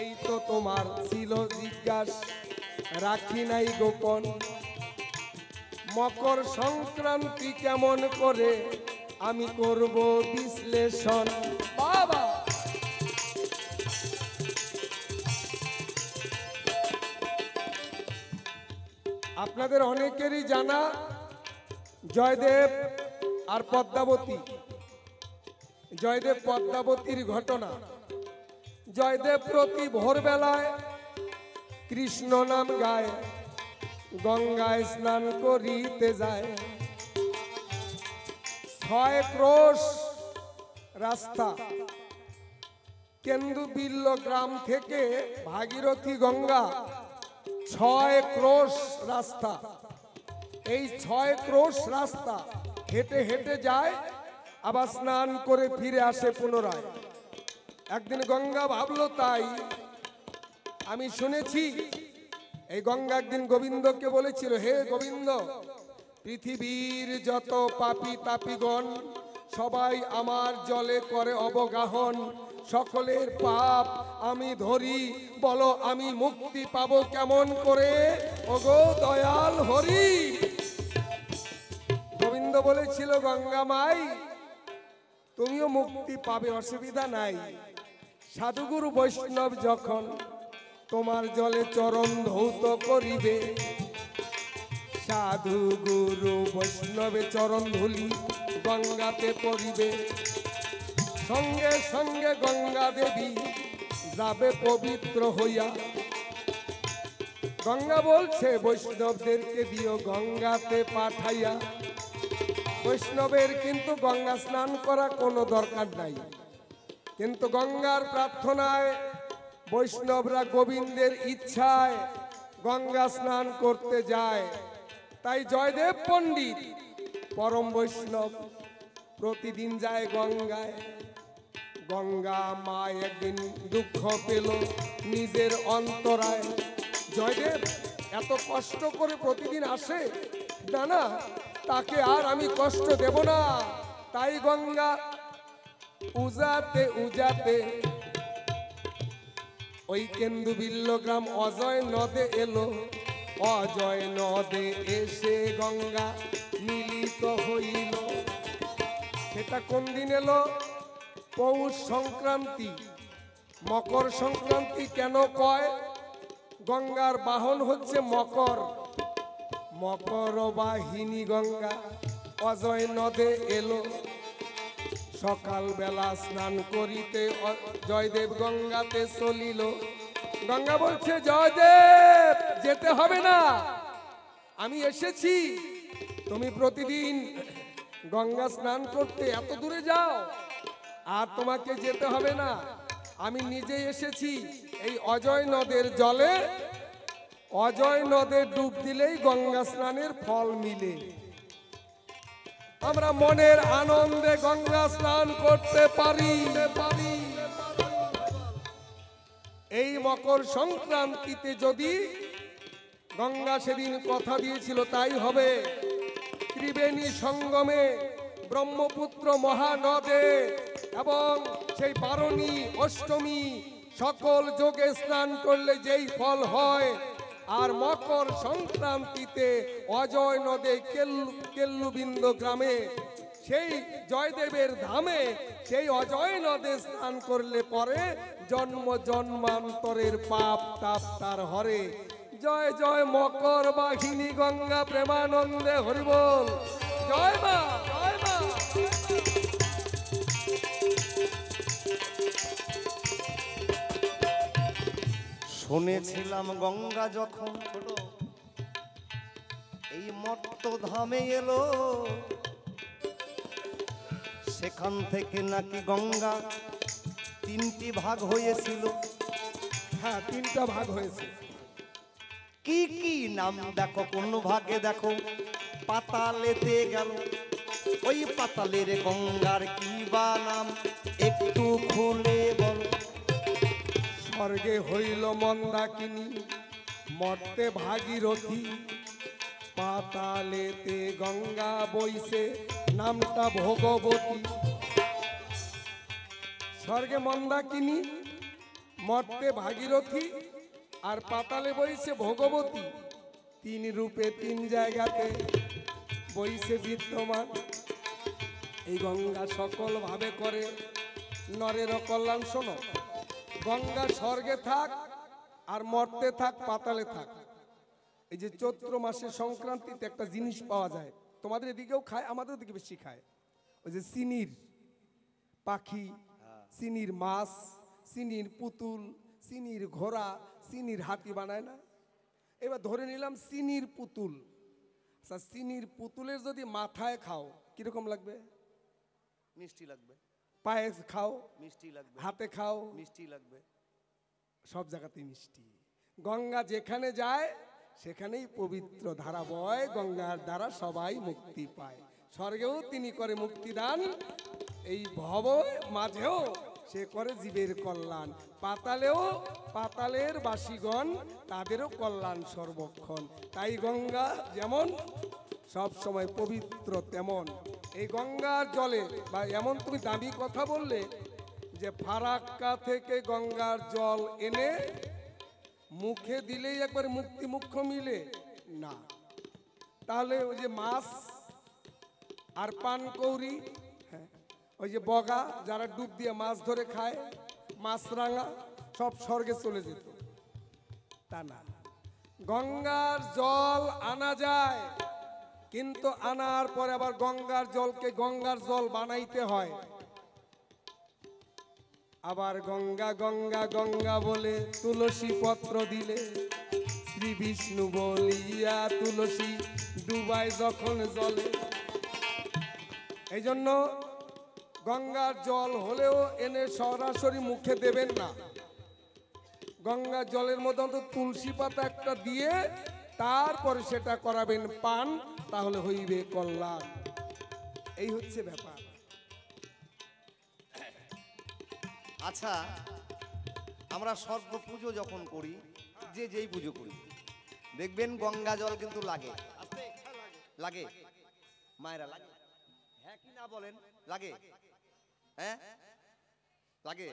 এই তো তোমার ছিল জিজ্ঞাস, রাখি নাই গোপন। মকর সংক্রান্তি কেমন করে আমি করব বিশ্লেষণ। বাবা, আপনাদের অনেকেরই জানা জয়দেব আর পদ্মাবতী। জয়দেব পদ্মাবতীর ঘটনা। জয়দেব প্রতি ভোরবেলায় কৃষ্ণ নাম গায়, গঙ্গায় স্নান করিতে যায়। 6 ক্রোশ রাস্তা, কেন্দুবিল্ল গ্রাম থেকে ভাগীরথী গঙ্গা 6 ক্রোশ রাস্তা। এই 6 ক্রোশ রাস্তা হেঁটে হেঁটে যায়, আবার স্নান করে ফিরে আসে পুনরায়। একদিন গঙ্গা ভাবলো, তাই আমি শুনেছি এই গঙ্গা একদিন গোবিন্দকে বলেছিল, হে গোবিন্দ, পৃথিবীর যত পাপী তাপীগণ সবাই আমার জলে করে অবগাহন। সকলের পাপ আমি ধরি, বলো আমি মুক্তি পাবো কেমন করে? ওগো দয়াল হরি। গোবিন্দ বলেছিল, গঙ্গা মাই তুমিও মুক্তি পাবে, অসুবিধা নাই। সাধুগুরু বৈষ্ণব যখন তোমার জলে চরণ ধৌত করিবে, সাধু গুরু বৈষ্ণবে চরণ ধুলি গঙ্গাতে পড়িবে, সঙ্গে সঙ্গে গঙ্গা দেবী যাবে পবিত্র হইয়া। গঙ্গা বলছে বৈষ্ণবদেরকে দিও গঙ্গাতে পাঠাইয়া। বৈষ্ণবের কিন্তু গঙ্গা স্নান করা কোনো দরকার নাই, কিন্তু গঙ্গার প্রার্থনায় বৈষ্ণবরা গোবিন্দের ইচ্ছায় গঙ্গা স্নান করতে যায়। তাই জয়দেব পণ্ডিত পরম বৈষ্ণব প্রতিদিন যায় গঙ্গায়। গঙ্গা মা একদিন দুঃখ পেল নিজের অন্তরায়। জয়দেব এত কষ্ট করে প্রতিদিন আসে, না না, তাকে আর আমি কষ্ট দেব না। তাই গঙ্গা উজাতে উজাতে ওই কেন্দুবিল্ল গ্রাম অজয় নদে এলো। অজয় নদে এসে গঙ্গা মিলিত হইল। সেটা কোন দিন এলো? পৌষ সংক্রান্তি। মকর সংক্রান্তি কেন কয়? গঙ্গার বাহন হচ্ছে মকর। মকর বাহিনী গঙ্গা অজয় নদে এলো। সকালবেলা স্নান করিতে জয়দেব গঙ্গাতে চলিল। গঙ্গা বলছে, জয়দেব যেতে হবে না, আমি এসেছি। তুমি প্রতিদিন গঙ্গা স্নান করতে এত দূরে যাও, আর তোমাকে যেতে হবে না, আমি নিজে এসেছি। এই অজয় নদের জলে, অজয় নদে ডুব দিলেই গঙ্গা স্নানের ফল মিলে। আমরা মনের আনন্দে গঙ্গা স্নান করতে পারি। এই মকর সংক্রান্তিতে যদি গঙ্গা সেদিন কথা দিয়েছিল তাই হবে। ত্রিবেণী সঙ্গমে ব্রহ্মপুত্র মহানদে এবং সেই বারণী অষ্টমী সকল যোগে স্নান করলে যেই ফল হয়, আর মকর সংক্রান্তিতে অজয় নদে কেল্লুবিন্দ গ্রামে সেই জয়দেবের ধামে সেই অজয় নদে স্নান করলে পরে জন্ম জন্মান্তরের পাপ তাপ তার হরে। জয় জয় মকর বাহিনী গঙ্গা প্রেমানন্দে হরিবল। জয় মা, জয় মা। শুনেছিলাম গঙ্গা যখন ছোট এই মর্ত ধামে এলো, সেখান থেকে নাকি গঙ্গা 3টি ভাগ হয়েছিল। হ্যাঁ, 3টা ভাগ হয়েছে। কি কি নাম দেখো, কোন ভাগে দেখো পাতালেতে গেল। ওই পাতালের গঙ্গার কি বা নাম একটু খুলে বলো। স্বর্গে হইল মন্দাকিনী, মর্তে ভাগীরথী, পাতালেতে গঙ্গা বইছে নামটা ভগবতী। স্বর্গে মন্দাকিনী, মর্তে ভাগীরথী, আর পাতালে বইছে ভগবতী। 3 রূপে 3 জায়গাতে বইছে বিদ্যমান। এই গঙ্গা সকল ভাবে করে নরের কল্যাণ। শোনো, গঙ্গা স্বর্গে থাক আর মর্তে থাক পাতালে থাক। এই যে চৈত্র মাসে সংক্রান্তিতে একটা জিনিস পাওয়া যায়, তোমাদের এদিকেও খায়, আমাদের দিকে বেশি খায়। ওই যে চিনির পাখি, চিনির মাছ, চিনির পুতুল, চিনির ঘোড়া, চিনির হাতি বানায় না? এবার ধরে নিলাম চিনির পুতুল। আচ্ছা, চিনির পুতুলের যদি মাথায় খাও কিরকম লাগবে? মিষ্টি লাগবে। পায়ে খাও মিষ্টি লাগবে। হাতে খাও মিষ্টি লাগবে। সব জায়গাতে মিষ্টি। গঙ্গা যেখানে যায় সেখানেই পবিত্র ধারা বয়, গঙ্গার দ্বারা সবাই মুক্তি পায়। স্বর্গেও তিনি করে মুক্তিদান, এই ভব মাঝেও সে করে জীবের কল্যাণ। পাতালেও পাতালের বাসীগণ তাদেরও কল্যাণ সর্বক্ষণ। তাই গঙ্গা যেমন সব সময় পবিত্র, তেমন এই গঙ্গার জলে বা এমন তুমি দাবি কথা বললে যে ফারাক্কা থেকে গঙ্গার জল এনে মুখে দিলেই একবার মুক্তি মুখ্য মিলে না। তাহলে ওই যে মাছ আর পানকৌড়ি, হ্যাঁ, ওই যে বগা যারা ডুব দিয়ে মাছ ধরে খায়, মাছরাঙা, সব স্বর্গে চলে যেত। তা না, গঙ্গার জল আনা যায়, কিন্তু আনার পরে আবার গঙ্গার জলকে গঙ্গার জল বানাইতে হয়। আবার গঙ্গা গঙ্গা গঙ্গা বলে তুলসী পত্র দিলে শ্রী বিষ্ণু বলিয়া তুলসী ডুবাই যখন জলে। এই জন্য গঙ্গার জল হলেও এনে সরাসরি মুখে দেবেন না। গঙ্গার জলের মধ্যে অন্তত তুলসী পাতা একটা দিয়ে তারপরে সেটা করাবেন পান, তাহলে হইবে কল্যাণ। এই হচ্ছে ব্যাপার। আচ্ছা, আমরা সর্ব পুজো যখন করি, যে যেই পুজো করি, দেখবেন গঙ্গা জল কিন্তু লাগে। লাগে মায়েরা, লাগে? হ্যাঁ কি না বলেন? লাগে? হ্যাঁ লাগে।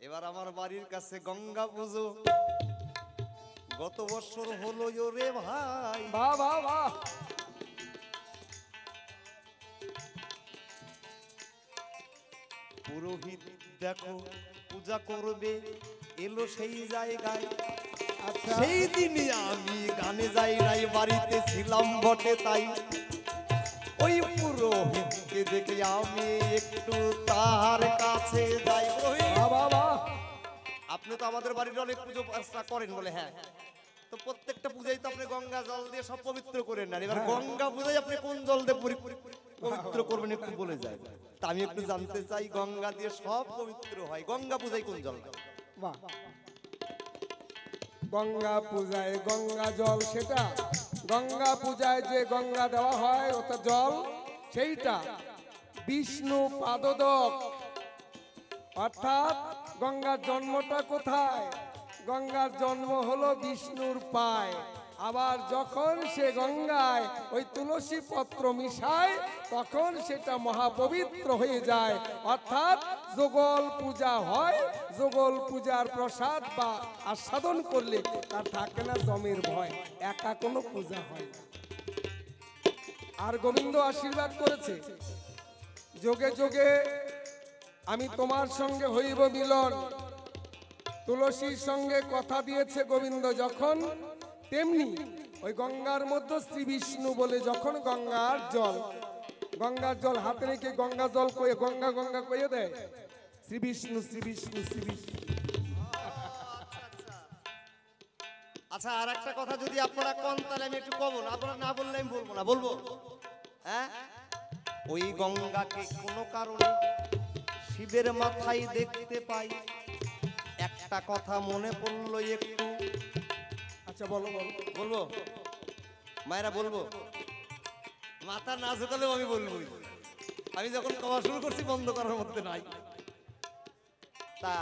এবার আমার বাড়ির কাছে গঙ্গা পুজো গত বছর হলো রে ভাই। বাহ বাহ বাহ। পুরোহিত দেখো পূজা করবে এলো সেই জায়গায়। আচ্ছা, সেই দিনই আমি গানে যাই নাই, বাড়িতে ছিলাম বটে তাই। ওই পুরোহিতকে দেখে আমি একটু তার কাছে যাই। বাহ বাহ বাহ। আপনি তো আমাদের বাড়ির অনেক পুজো আর্চনা করেন বলে, হ্যাঁ, তো প্রত্যেকটা পূজায় তো আপনি গঙ্গা জল দিয়ে সব পবিত্র করেন না। এবার গঙ্গা পূজায় আপনি কোন জল দিয়ে পবিত্র করবেন একটু বলে যায়। তা আমি একটু জানতে চাই, গঙ্গা দিয়ে সব পবিত্র হয়, গঙ্গা পূজায় কোন জল? বাহ। গঙ্গা পূজায় গঙ্গা জল, সেটা গঙ্গা পূজায় যে গঙ্গা দেওয়া হয় ওটা জল, সেইটা বিষ্ণু পাদোদক। অর্থাৎ গঙ্গার জন্মটা কোথায়? গঙ্গার জন্ম হলো বিষ্ণুর পায়। আবার যখন সে গঙ্গায় ওই তুলসী পত্র মিশায় তখন সেটা মহাপবিত্র হয়ে যায়। অর্থাৎ যোগল পূজা হয়, যোগল পূজার প্রসাদ বা আস্বাদন করলে তার থাকে না জমের ভয়, একা কোনো পূজা হয় না। আর গোবিন্দ আশীর্বাদ করেছে, যোগে যোগে আমি তোমার সঙ্গে হইব মিলন। তুলসীর সঙ্গে কথা দিয়েছে গোবিন্দ যখন, তেমনি ওই গঙ্গার মধ্যে শ্রী বিষ্ণু বলে যখন গঙ্গার জল হাতে রেখে গঙ্গা জল কয়ে গঙ্গা গঙ্গা কয়ে দেয়, শ্রী বিষ্ণু শ্রী বিষ্ণু শ্রী বিষ্ণু। আচ্ছা, আর একটা কথা যদি আপনারা কন তাহলে আমি একটু কব না, আপনারা না বললে আমি বলবো না, বলবো। হ্যাঁ, ওই গঙ্গাকে কোনো কারণে শিবের মাথায় দেখতে পাই, একটা কথা মনে পড়লো একটু। আচ্ছা বলো বলো। বলবো মায়েরা, বলবো? মাথা না ঝুঁকালেও আমি বলবো। আমি যখন কওয়া শুরু করছি বন্ধ করার মধ্যে নাই। তা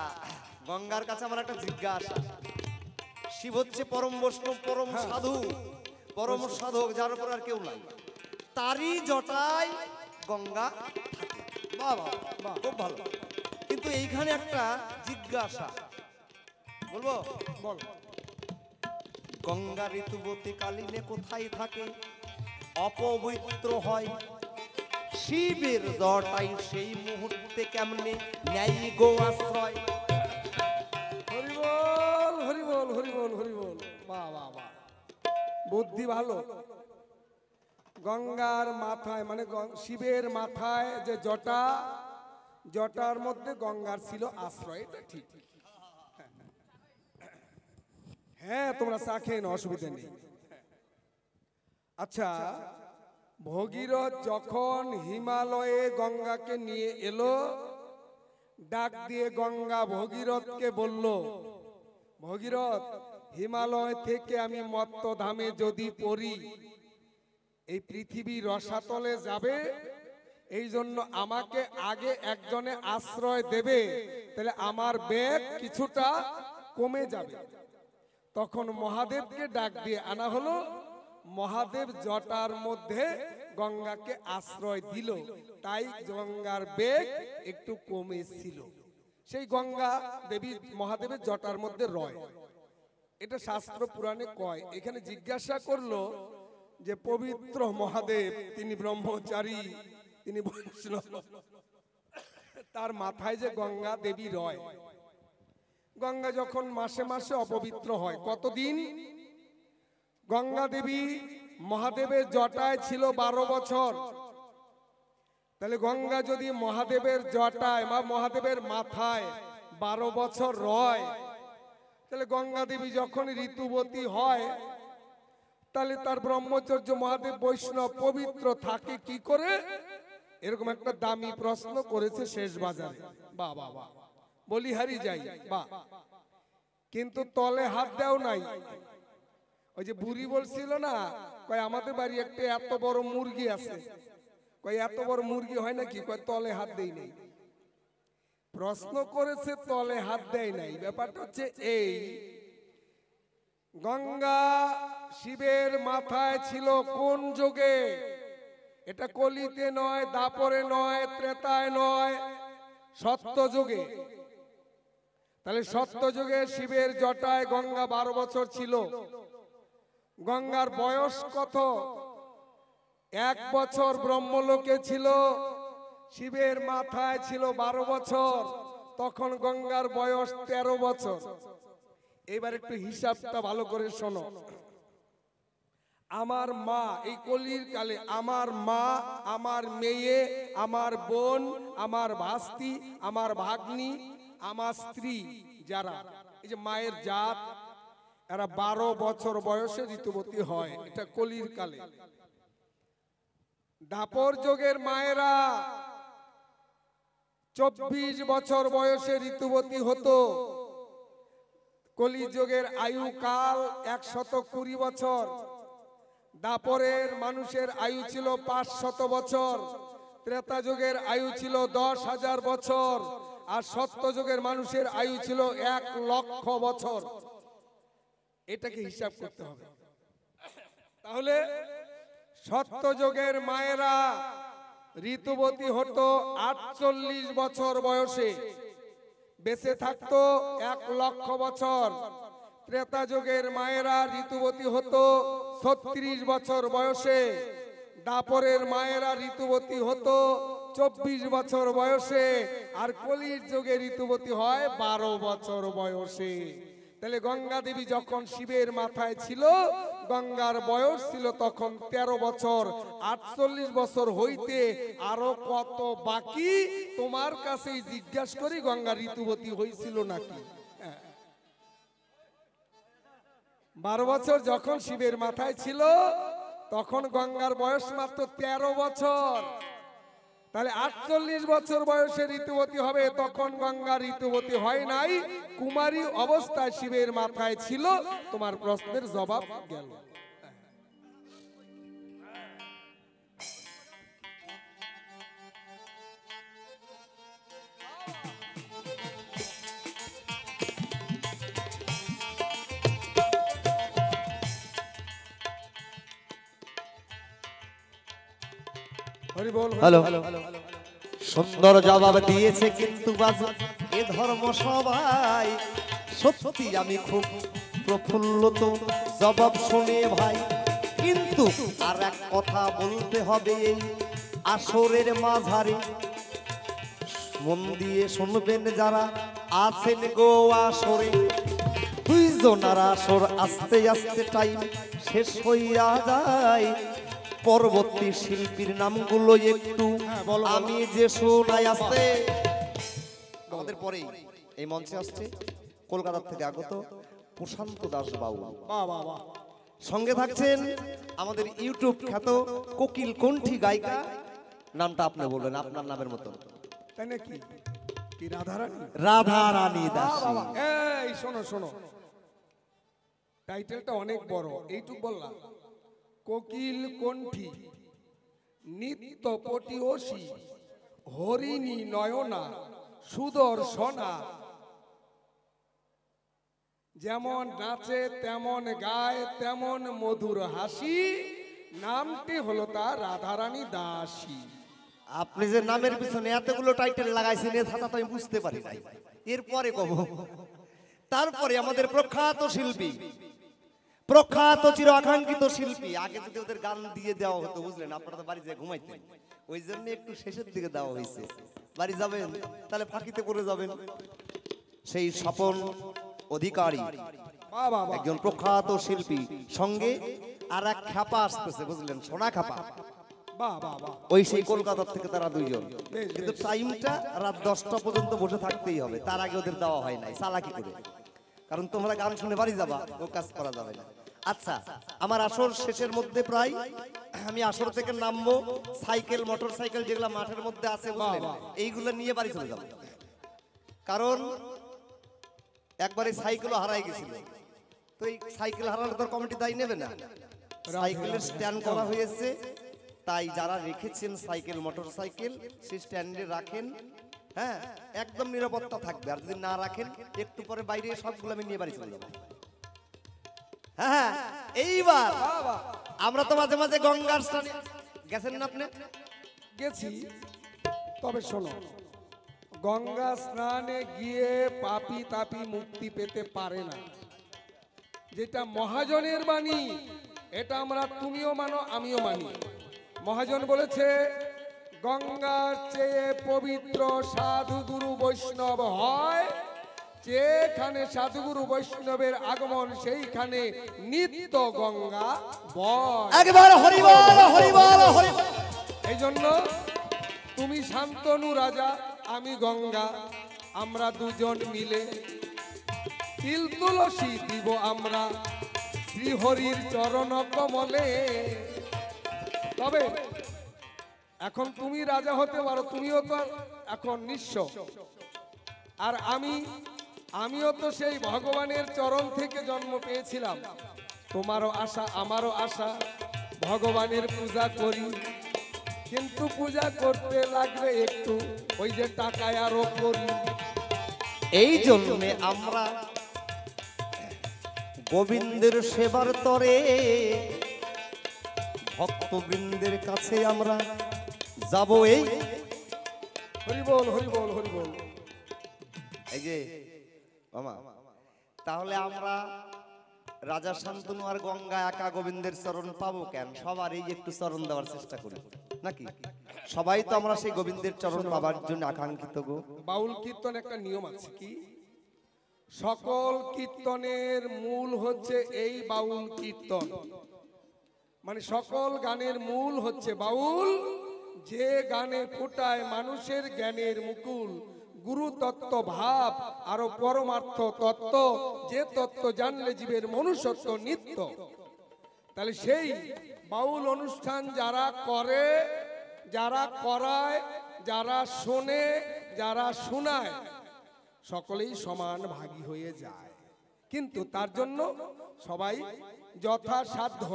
গঙ্গার কাছে আমার একটা জিজ্ঞাসা। শিব হচ্ছে পরম বৈষ্ণব, পরম সাধু, পরম সাধক, যার উপর আর কেউ নাই। তারই জটায় গঙ্গা থাকে। বাহ বাহ বাহ, খুব ভালো। কিন্তু এইখানে একটা জিজ্ঞাসা, বলবো? বল। গঙ্গা ঋতুবতী কালীনে কোথায় থাকে? অপবিত্র হয় শিবের জটাই সেই মুহূর্তে কেমনে ন্যায় গো আশ্রয়? হরিবল হরিবল হরিবল হরিবল, বাহ বাহ বাহ, বুদ্ধি ভালো। গঙ্গার মাথায় মানে শিবের মাথায় যে জটা, জটার মধ্যে গঙ্গার ছিল আশ্রয়, এটা ঠিক। হ্যাঁ, তোমরা চা খেয়ে নাও, অসুবিধা নেই। আচ্ছা, ভগীরথ যখন হিমালয়ে গঙ্গাকে নিয়ে এলো, ডাক দিয়ে গঙ্গা ভগীরথকে বলল, ভগীরথ, হিমালয় থেকে আমি মত্তধামে যদি পড়ি, এই পৃথিবী রসাতলে যাবে, এই জন্য আমাকে আগে একজনে আশ্রয় দেবে, তাহলে আমার বেগ কিছুটা কমে যাবে। তখন মহাদেবকে ডাক দিয়ে আনা হলো। মহাদেব জটার মধ্যে গঙ্গাকে আশ্রয় দিল, তাই গঙ্গার বেগ একটু কমেছিল। সেই গঙ্গা দেবী মহাদেবের জটার মধ্যে রয়, এটা শাস্ত্র পুরাণে কয়। এখানে জিজ্ঞাসা করলো যে পবিত্র মহাদেব, তিনি ব্রহ্মচারী, তিনি বৈষ্ণব, তার মাথায় যে গঙ্গা দেবী রয়, গঙ্গা যখন মাসে মাসে অপবিত্র হয়, কতদিন? গঙ্গা দেবী মহাদেবের জটায় ছিল 12 বছর। তাহলে গঙ্গা যদি মহাদেবের জটায় বা মহাদেবের মাথায় 12 বছর রয়, তাহলে গঙ্গা দেবী যখন ঋতুবতী হয়, তাহলে তার ব্রহ্মচর্য মহাদেব বৈষ্ণব পবিত্র থাকে কি করে? এরকম একটা দামি প্রশ্ন করেছে শেষ বাজারে। বাহ বাহ বাহ, বলিহারি যাই বাহ। কিন্তু তলে হাত দেও নাই। ওই যে বুড়ি বলছিল না, কয় আমাদের বাড়ি একটা এত বড় মুরগি আছে, কয় এত বড় মুরগি হয় নাকি? কয় তলে হাত দেই নাই। প্রশ্ন করেছে, তলে হাত দেয় নাই। ব্যাপারটা হচ্ছে এই, গঙ্গা শিবের মাথায় ছিল কোন যুগে? এটা কলিতে নয়, দাপরে নয়, ত্রেতায় নয়, সত্য যুগে। তাহলে সত্য যুগে শিবের জটায় গঙ্গা 12 বছর ছিল। গঙ্গার বয়স কত? 1 বছর ব্রহ্মলোকে ছিল, শিবের মাথায় ছিল 12 বছর, তখন গঙ্গার বয়স 13 বছর। এবার একটু হিসাবটা ভালো করে শোনো। আমার মা এই কলির কালে, আমার মা, আমার মেয়ে, আমার বোন, আমার ভাস্তি, আমার ভাগ্নি, আমার স্ত্রী, যারা এই যে মায়ের জাত, এরা 12 বছর বয়সে ঋতুবতী হয়। এটা কলির কালে। দাপর যুগের মায়েরা 24 বছর বয়সে ঋতুবতী হতো। কলিযুগের আয়ু কাল 120 বছর। দাপরের মানুষের আয়ু ছিল 500 বছর, ত্রেতা যুগের আয়ু ছিল 10,000 বছর, আর সত্য যুগের মানুষের আয়ু ছিল 1,00,000 বছর। এটাকে হিসাব করতে হবে। তাহলে সত্য যুগের মায়েরা ঋতুবতী হতো 48 বছর বয়সে, বেঁচে থাকতো 1,00,000 বছর। ত্রেতা যুগের মায়েরা ঋতুবতী হতো 36 বছর বয়সে, দাপরের মায়েরা ঋতুবতী হতো 24 বছর বয়সে, আর কলির যুগে ঋতুবতী হয় 12 বছর বয়সে। তাহলে গঙ্গা দেবী যখন শিবের মাথায় ছিল, গঙ্গার বয়স ছিল তখন 13 বছর। 48 বছর হইতে আরো কত বাকি তোমার কাছেই জিজ্ঞাসা করি, গঙ্গা ঋতুবতী হয়েছিল নাকি? 12 বছর যখন শিবের মাথায় ছিল, তখন গঙ্গার বয়স মাত্র 13 বছর। তাহলে 48 বছর বয়সে ঋতুবতী হবে, তখন গঙ্গা ঋতুবতী হয় নাই, কুমারী অবস্থায় শিবের মাথায় ছিল। তোমার প্রশ্নের জবাব গেল। হ্যালো, সুন্দর জবাব দিয়েছে কিন্তু বাজু এ ধর্ম সবাই। সত্যি আমি খুব প্রফুল্লিত জবাব শুনে ভাই, কিন্তু আর এক কথা বলতে হবে এই আসরের মাঝারে। মন দিয়ে শুনবেন যারা আছেন গো আসরে, দুইজনার আসর আস্তে আস্তে টাইম শেষ হইয়া যায়। পরবর্তী শিল্পীর নামগুলো একটু আমি যে শোনাই আসতে। আমাদের পরে এই মঞ্চে আসছে কলকাতা থেকে আগত প্রশান্ত দাস বাবু, সঙ্গে থাকছেন আমাদের ইউটিউব খ্যাত কোকিল কণ্ঠী গায়িকা। নামটা আপনি বলবেন আপনার নামের মতো। তাই নাকি? কি রাধারানী? রাধারানী দাস। এই শোনো শোনো, টাইটেলটা অনেক বড়, এইটুক বললাম। কোকিল কণ্ঠী নিত্য পটিয়সী হরিণী নয়না সুদর্শনা, যেমন নাচে তেমন গায় তেমন মধুর হাসি, নামটি হলো তার রাধারানী দাসী। আপনি যে নামের পিছনে এতগুলো টাইটেল লাগাইছেন এ ছাড়া তো আমি বুঝতে পারি নাই। এরপরে কব, তারপরে আমাদের প্রখ্যাত শিল্পী, প্রখ্যাত চির আকাঙ্ক্ষিত শিল্পী। আগে যদি ওদের গান দিয়ে দেওয়া হতো, বুঝলেন, আপনারা তো বাড়ি যেয়ে ঘুমাইতেন, ওই জন্য একটু শেষের দিকে দেওয়া হয়েছে। বাড়ি যাবেন তাহলে ফাঁকিতে করে যাবেন। সেই স্বপন অধিকারী একজন প্রখ্যাত শিল্পী, সঙ্গে আর এক খ্যাপা আসতেছে, বুঝলেন, সোনা খ্যাপা। ওই সেই কলকাতা থেকে তারা দুইজন, কিন্তু টাইমটা রাত 10টা পর্যন্ত বসে থাকতেই হবে। তার আগে ওদের দেওয়া হয় নাই, চালাকি করে, কারণ তোমরা গান শুনে বাড়ি যাবা, ও কাজ করা যাবে না। আচ্ছা, আমার আসর শেষের মধ্যে প্রায়, আমি আসর থেকে নামবো, সাইকেল মোটর সাইকেল যেগুলো মাঠের মধ্যে আছে, বুঝলেন, এইগুলো নিয়ে বাড়ি চলে যাবো। কারণ একবারে সাইকেলও হারাই গেছিল, তো এই সাইকেল হারালে তোর কমিটি দায়ী নেবে না। সাইকেলের স্ট্যান্ড করা হয়েছে, তাই যারা রেখেছেন সাইকেল মোটর সাইকেল সেই স্ট্যান্ডে রাখেন। হ্যাঁ, একদম নিরাপত্তা থাকবে। আর যদি না রাখেন, একটু পরে বাইরে সবগুলো আমি নিয়ে বাড়ি চলে যাবো। হ্যাঁ, এইবার আমরা তো মাঝে মাঝে গঙ্গার স্নানে গেছেন না আপনি? গেছি, তবে শোনো, গঙ্গা স্নানে গিয়ে পাপী তাপী মুক্তি পেতে পারে না। যেটা মহাজনের বাণী, এটা আমরা তুমিও মানো আমিও মানি। মহাজন বলেছে, গঙ্গার চেয়ে পবিত্র সাধু গুরু বৈষ্ণব হয়, যেখানে সাধুগুরু বৈষ্ণবের আগমন সেইখানে নিত্য গঙ্গা বয়। একবার হরি বল, হরি বল, হরি বল। এই জন্য তুমি শান্তনু রাজা, আমি গঙ্গা, আমরা দুজন মিলে তিল তুলসী দিব আমরা শ্রীহরির চরণ কমলে। তবে এখন তুমি রাজা হতে পারো, তুমিও তো এখন নিঃস্ব, আর আমিও তো সেই ভগবানের চরণ থেকে জন্ম পেয়েছিলাম। তোমারও আশা আমারও আশা, ভগবানের পূজা করি, কিন্তু পূজা করতে লাগলে একটু ওই যে টাকায় আরো করি। এই জন্যে আমরা গোবিন্দের সেবার তরে ভক্তবৃন্দের কাছে আমরা যাব। এই হরি বল, হরি বল, হরি বল। এই যে মামা, তাহলে আমরা রাজা শান্তনু আর গঙ্গা একা গোবিন্দের চরণ পাবো কেন? সবার এই একটু চরণ দেওয়ার চেষ্টা করি নাকি? সবাই তো আমরা সেই গোবিন্দের চরণ পাবার জন্য আকাঙ্ক্ষিত গো। বাউল কীর্তন একটা নিয়ম আছে কি, সকল কীর্তনের মূল হচ্ছে এই বাউল কীর্তন, মানে সকল গানের মূল হচ্ছে বাউল। যে গানে ফোটায় মানুষের জ্ঞানের মুকুল, গুরু তত্ত্ব ভাব আরো পরমার্থ তত্ত্ব, যে তত্ত্ব জানলে জীবের মনুষ্যত্ব নিত্য। তাহলে সেই বাউল অনুষ্ঠান যারা করে, যারা করায়, যারা শোনে, যারা শোনায়, সকলেই সমান ভাগী হয়ে যায়। কিন্তু তার জন্য সবাই যথাসাধ্য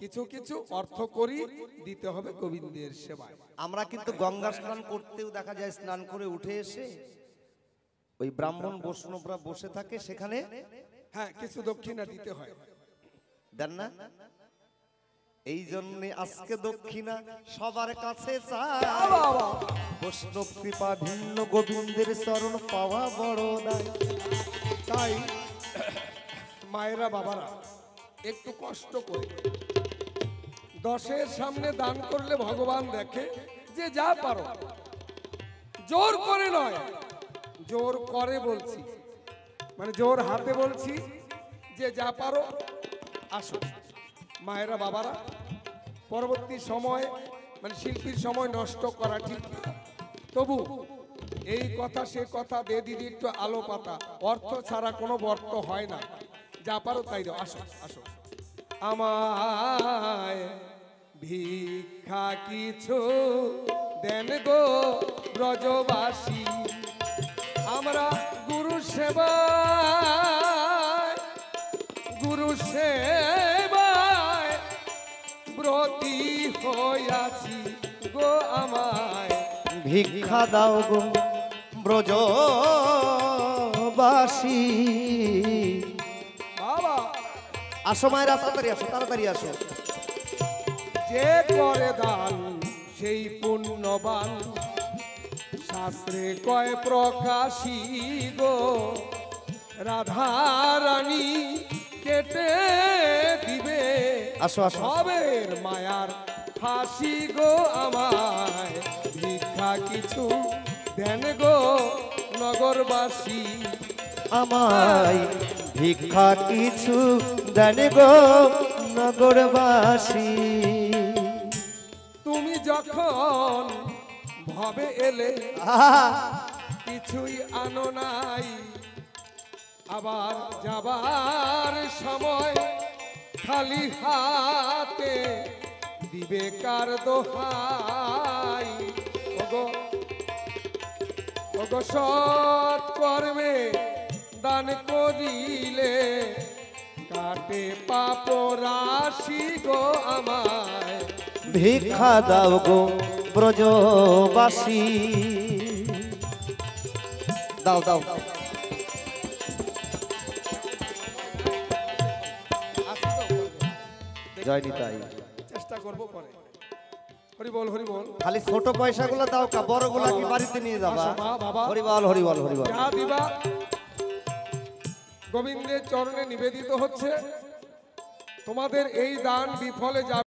কিছু কিছু অর্থ করি দিতে হবে গোবিন্দের সেবায়। আমরা কিন্তু গঙ্গা স্নান করতেও দেখা যায়, স্নান করে উঠে এসে ওই ব্রাহ্মণ বৈষ্ণবরা বসে থাকে সেখানে, হ্যাঁ, কিছু দক্ষিণা দিতে হয়, দেন না? এই জন্য আজকে দক্ষিণা সবার কাছে চাই। বৈষ্ণব কৃপা ভিন্ন গোবিন্দের চরণ পাওয়া বড় দায়। তাই মায়েরা বাবারা একটু কষ্ট করে দশের সামনে দান করলে ভগবান দেখে যে যা পারো, জোর করে নয়, জোর করে বলছি, মানে জোর হাতে বলছি যে যা পারো আসো। মায়েরা বাবারা পরবর্তী সময় মানে শিল্পীর সময় নষ্ট করা ঠিক না, তবু এই কথা সে কথা দে দিদি একটু আলো পাতা, অর্থ ছাড়া কোনো বর্ত হয় না। যা পারো তাই দাও, আসো আসো। আমায় ভিক্ষা কিছু দেন গো ব্রজবাসী, আমরা গুরু সেবায়, গুরু সেবায় ব্রতী হইয়াছি গো, আমায় ভিক্ষা দাও গো ব্রজবাসী। বাবা আসো মায়েরা, তাড়াতাড়ি আসো, তাড়াতাড়ি আসো। যে করে দান সেই পুণ্যবান, শাস্ত্রে কয় প্রকাশী গো, রাধা রানী কেটে দিবে আসো আসো। সবের মায়ার ফাঁসি গো, আমায় ভিক্ষা কিছু দেন গো নগরবাসী। আমায় ভিক্ষা কিছু দেন গো নগরবাসী। তুমি যখন ভবে এলে আহা! কিছুই আনো নাই, আবার যাবার সময় খালি হাতে দিবে কার দোহাই। ওগো ওগো সৎ কর্মে দান করিলে কাটে পাপ রাশি গো, আমায় ভিক্ষা দাও গো ব্রজবাসী। দাও দাও। জয় নিতাই। চেষ্টা করবো পরে। হরি বল, হরি বল। খালি ছোট পয়সাগুলো দাও, কা বড়গুলা কি বাড়িতে নিয়ে যাবা? আসো মা, বাবা। হরি বল, হরি বল, হরি বল। যা দিবা গোবিন্দের চরণে নিবেদিত হচ্ছে। তোমাদের এই দান বিফলে যাবে